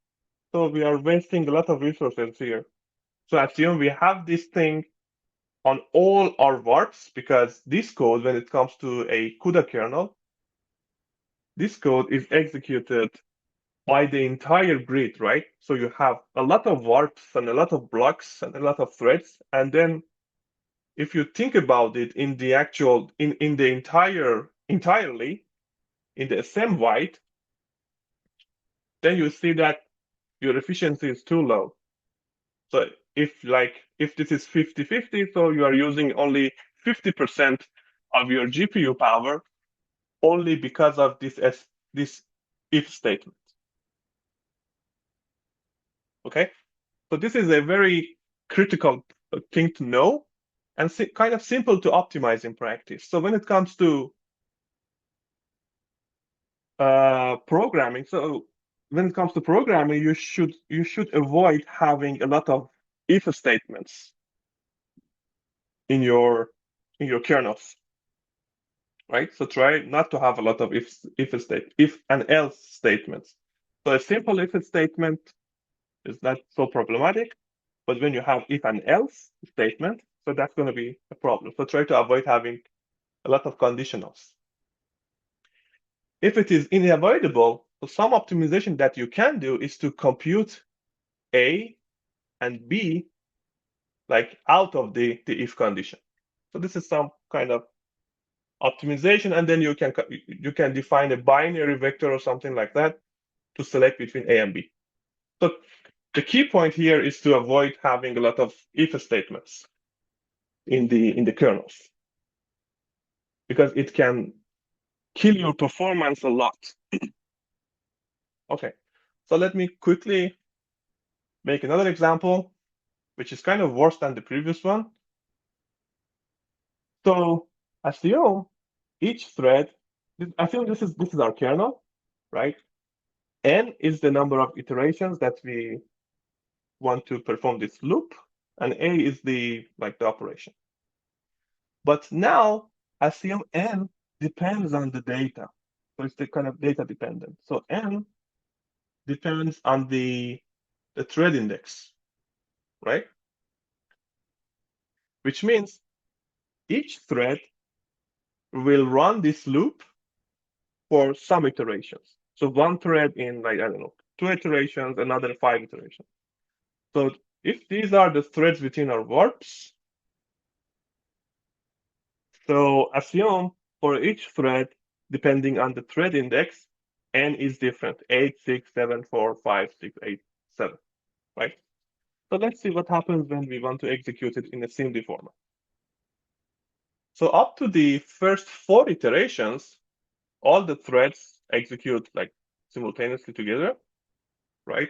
So we are wasting a lot of resources here. So assume we have this thing on all our warps, because this code, when it comes to a CUDA kernel, this code is executed by the entire grid, right? So you have a lot of warps and a lot of blocks and a lot of threads. And then if you think about it in the actual, in the entirely, in the SM wide, then you see that your efficiency is too low. So if this is 50-50, so you are using only 50% of your GPU power only because of this if statement. Okay, so this is a very critical thing to know, and kind of simple to optimize in practice. So when it comes to programming, you should avoid having a lot of if statements in your kernels, right? So try not to have a lot of if and else statements. So a simple if statement is not so problematic, but when you have if and else statement, so that's going to be a problem. So try to avoid having a lot of conditionals. If it is unavoidable, so some optimization that you can do is to compute A and B like out of the if condition. So this is some kind of optimization, and then you can define a binary vector or something like that to select between A and B. So the key point here is to avoid having a lot of if statements in the kernels, because it can kill your performance a lot. Okay, so let me quickly make another example, which is kind of worse than the previous one. So assume each thread, assume this is our kernel, right? N is the number of iterations that we want to perform this loop, and A is the operation. But now assume N depends on the data. So it's the kind of data dependent. So N depends on the thread index, right? Which means each thread will run this loop for some iterations. So one thread in like, I don't know, 2 iterations, another 5 iterations. So if these are the threads within our warps, so assume for each thread, depending on the thread index, n is different, 8, 6, 7, 4, 5, 6, 8, 7, right? So let's see what happens when we want to execute it in a SIMD format. So up to the first 4 iterations, all the threads execute like simultaneously together, right?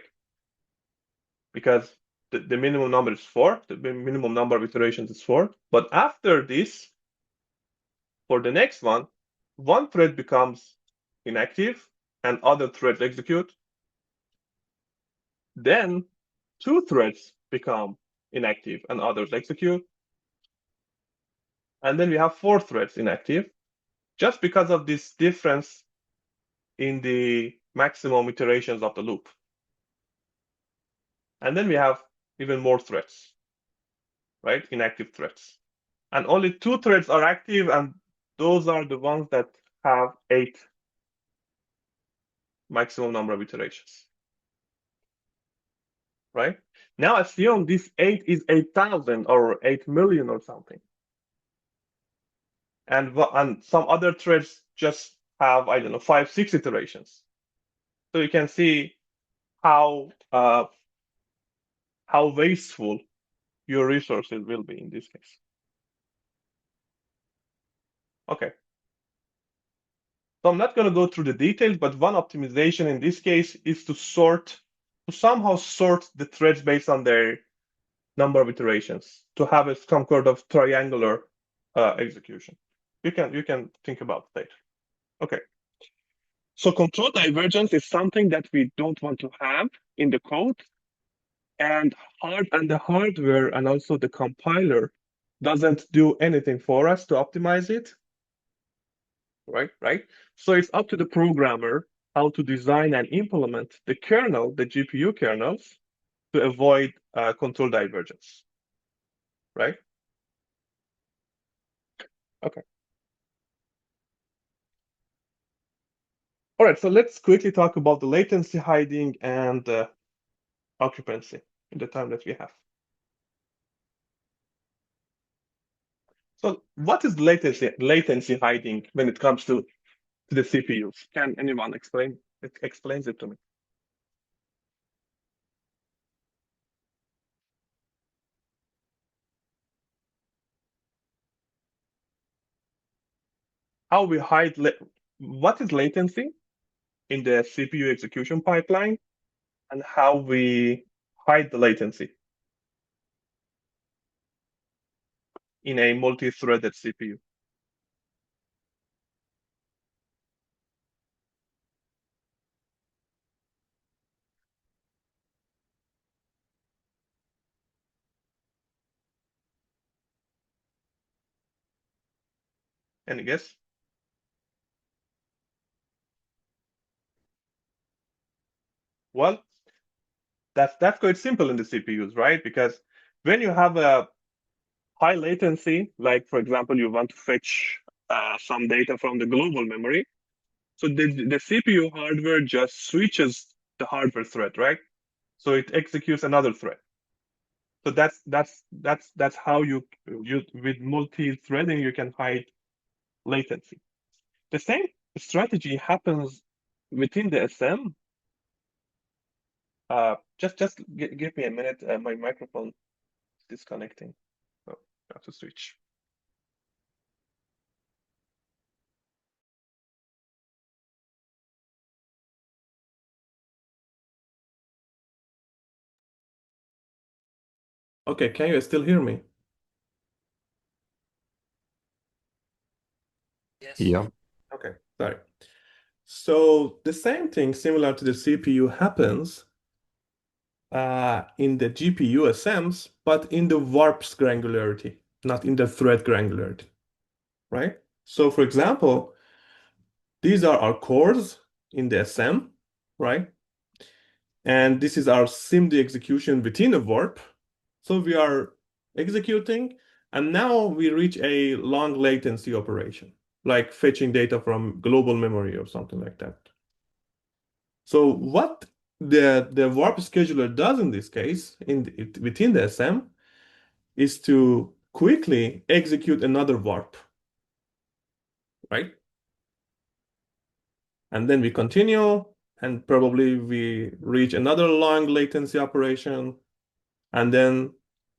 Because the minimum number is 4, the minimum number of iterations is 4. But after this, for the next one thread becomes inactive and other threads execute. Then 2 threads become inactive and others execute. And then we have 4 threads inactive, just because of this difference in the maximum iterations of the loop. And then we have even more threads, right? Inactive threads. And only 2 threads are active, and those are the ones that have 8 maximum number of iterations, right? Now assume this 8 is 8,000 or 8 million or something. And some other threads just have, I don't know, 5, 6 iterations. So you can see how wasteful your resources will be in this case. Okay. So I'm not going to go through the details, but one optimization in this case is to somehow sort the threads based on their number of iterations, to have some kind of triangular execution. You can think about that. Okay. So control divergence is something that we don't want to have in the code, and the hardware and also the compiler doesn't do anything for us to optimize it. Right? So it's up to the programmer how to design and implement the kernel, the GPU kernels, to avoid control divergence, right? Okay. All right, so let's quickly talk about the latency hiding and occupancy in the time that we have. So what is latency hiding when it comes to the CPUs? Can anyone explains it to me? How we hide what is latency in the CPU execution pipeline, and how we hide the latency in a multi-threaded CPU. Any guess? Well, that's quite simple in the CPUs, right? Because when you have a high latency, like for example, you want to fetch some data from the global memory, so the CPU hardware just switches the hardware thread, right? So it executes another thread. So that's how you with multi-threading you can hide latency. The same strategy happens within the SM. Just give me a minute. My microphone is disconnecting. Oh, I have to switch. Okay, can you still hear me? Yes. Yeah. Okay, sorry. So the same thing, similar to the CPU, happens in the GPU SMs, but in the warps granularity, not in the thread granularity, right? So for example, these are our cores in the SM, right? And this is our SIMD execution within a warp. So we are executing, and now we reach a long latency operation, like fetching data from global memory or something like that. So what the warp scheduler does in this case, within the SM, is to quickly execute another warp, right? And then we continue, and probably we reach another long latency operation, and then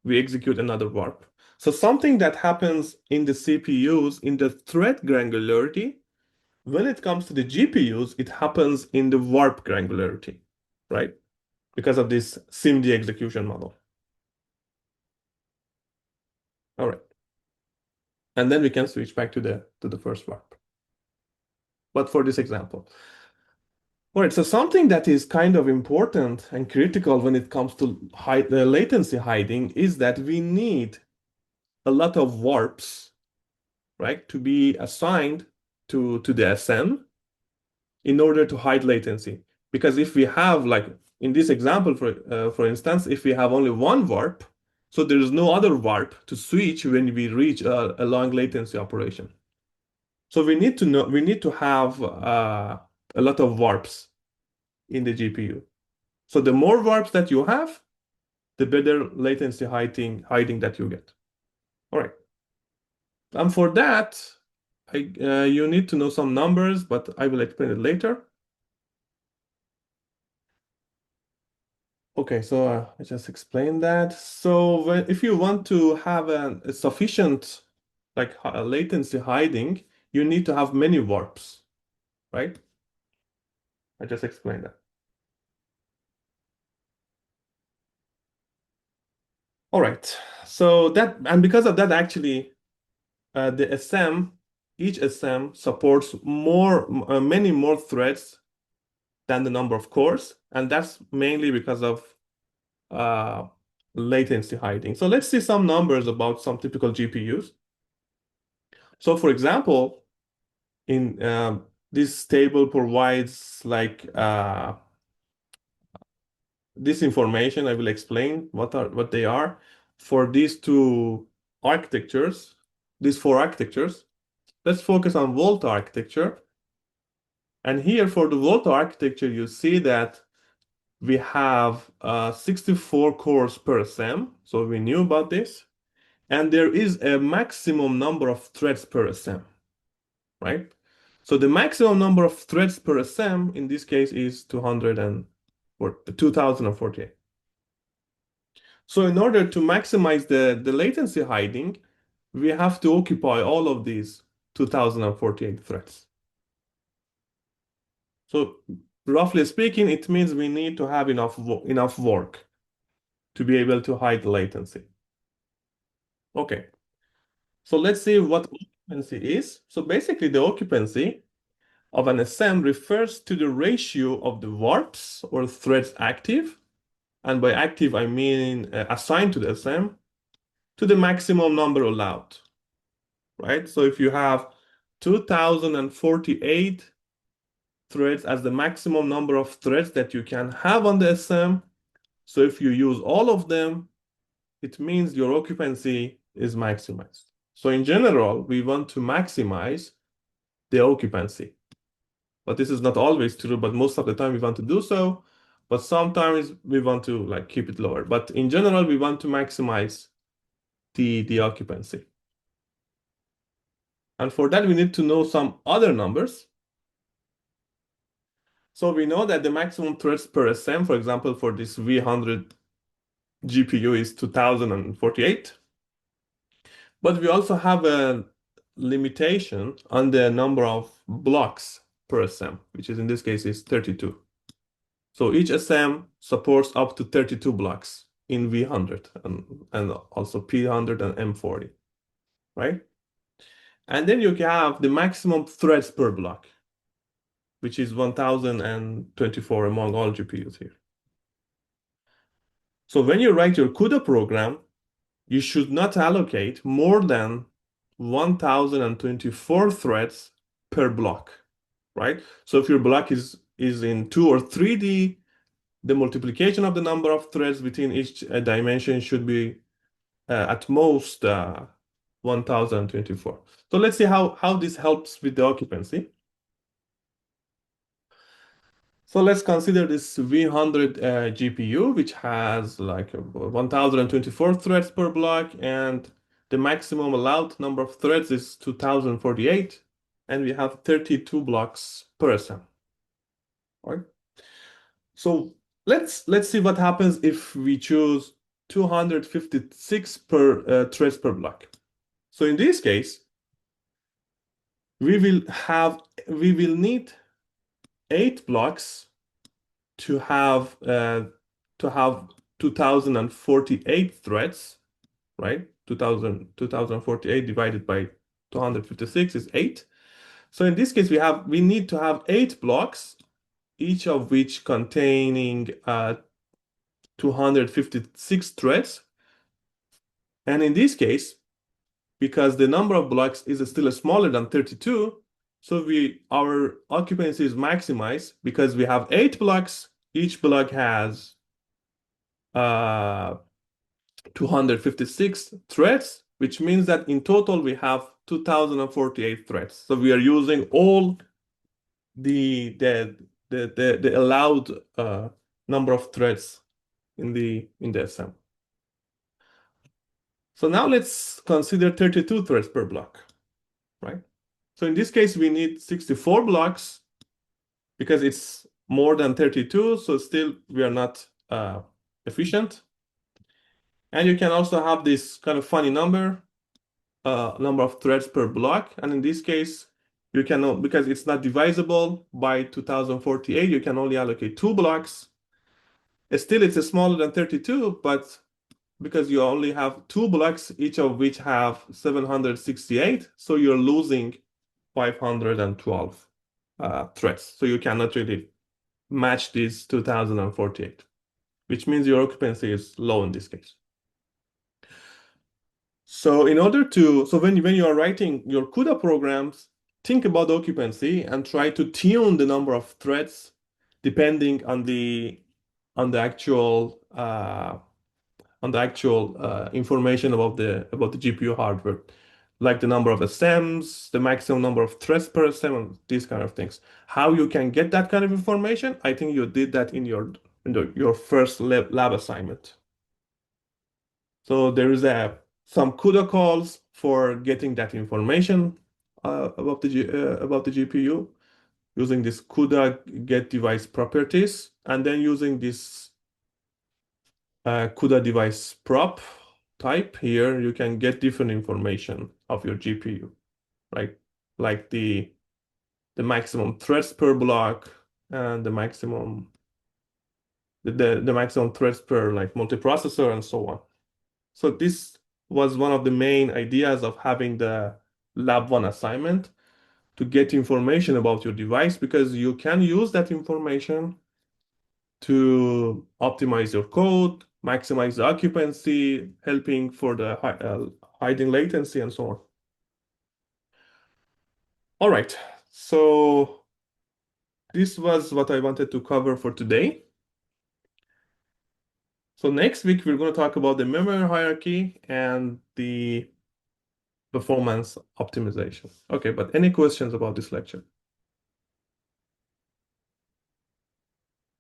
we execute another warp. So something that happens in the CPUs in the thread granularity, when it comes to the GPUs, it happens in the warp granularity, right? Because of this SIMD execution model. All right. And then we can switch back to the first warp. But for this example. All right, so something that is kind of important and critical when it comes to the latency hiding is that we need a lot of warps, right, to be assigned to the SM in order to hide latency. Because if we have, like in this example, for instance, if we have only one warp, so there is no other warp to switch when we reach a long latency operation. So we need to have a lot of warps in the GPU. So the more warps that you have, the better latency hiding that you get. All right. And for that, you need to know some numbers, but I will explain it later. Okay, so I just explained that. So if you want to have a sufficient latency hiding, you need to have many warps, right? I just explained that. All right. So and because of that, actually, the each SM supports many more threads than the number of cores, and that's mainly because of latency hiding. So let's see some numbers about some typical GPUs. So for example, in this table provides this information. I will explain what they are for these two architectures, these four architectures. Let's focus on Volta architecture. And here for the Volta architecture, you see that we have 64 cores per SM. So we knew about this. And there is a maximum number of threads per SM, right? So the maximum number of threads per SM in this case is 2048. So in order to maximize the latency hiding, we have to occupy all of these 2048 threads. So roughly speaking, it means we need to have enough work to be able to hide the latency. Okay, so let's see what occupancy is. So basically the occupancy of an SM refers to the ratio of the warps or threads active, and by active I mean assigned to the SM, to the maximum number allowed, right? So if you have 2048 threads as the maximum number of threads that you can have on the SM, so if you use all of them, it means your occupancy is maximized. So in general, we want to maximize the occupancy. But this is not always true, but most of the time we want to do so. But sometimes we want to keep it lower. But in general, we want to maximize the occupancy. And for that, we need to know some other numbers. So we know that the maximum threads per SM, for example, for this V100 GPU is 2048. But we also have a limitation on the number of blocks per SM, which is in this case is 32. So each SM supports up to 32 blocks in V100 and also P100 and M40, right? And then you have the maximum threads per block, which is 1024 among all GPUs here. So when you write your CUDA program, you should not allocate more than 1024 threads per block, right? So if your block is in 2 or 3D, the multiplication of the number of threads within each dimension should be at most 1024. So let's see how this helps with the occupancy. So let's consider this V100 GPU, which has like 1024 threads per block, and the maximum allowed number of threads is 2048, and we have 32 blocks per SM. Right? So let's see what happens if we choose 256 per threads per block. So in this case, we will need 8 blocks to have 2048 threads, right? 2048 divided by 256 is 8. So in this case, we need to have 8 blocks, each of which containing 256 threads. And in this case, because the number of blocks is still smaller than 32, so our occupancy is maximized because we have 8 blocks. Each block has 256 threads, which means that in total we have 2048 threads. So we are using all the allowed number of threads in the SM. So now let's consider 32 threads per block, right? So in this case, we need 64 blocks because it's more than 32, so still we are not efficient. And you can also have this kind of funny number of threads per block. And in this case, you can, because it's not divisible by 2048, you can only allocate 2 blocks. Still, it's smaller than 32, but because you only have 2 blocks, each of which have 768, so you're losing 512 threads. So you cannot really match these 2048, which means your occupancy is low in this case. So when you are writing your CUDA programs, think about occupancy and try to tune the number of threads depending on the actual information about the GPU hardware, like the number of SMs, the maximum number of threads per SM, and these kind of things. How you can get that kind of information? I think you did that in your first lab assignment. So there is some CUDA calls for getting that information about the GPU, using this CUDA get device properties, and then using this CUDA device prop type here, you can get different information of your GPU, right? Like the maximum threads per block and the maximum threads per like multiprocessor and so on. So this was one of the main ideas of having the Lab 1 assignment, to get information about your device, because you can use that information to optimize your code, maximize the occupancy, helping for the hiding latency and so on. All right, so this was what I wanted to cover for today. So next week, we're going to talk about the memory hierarchy and the performance optimization. Okay, but any questions about this lecture?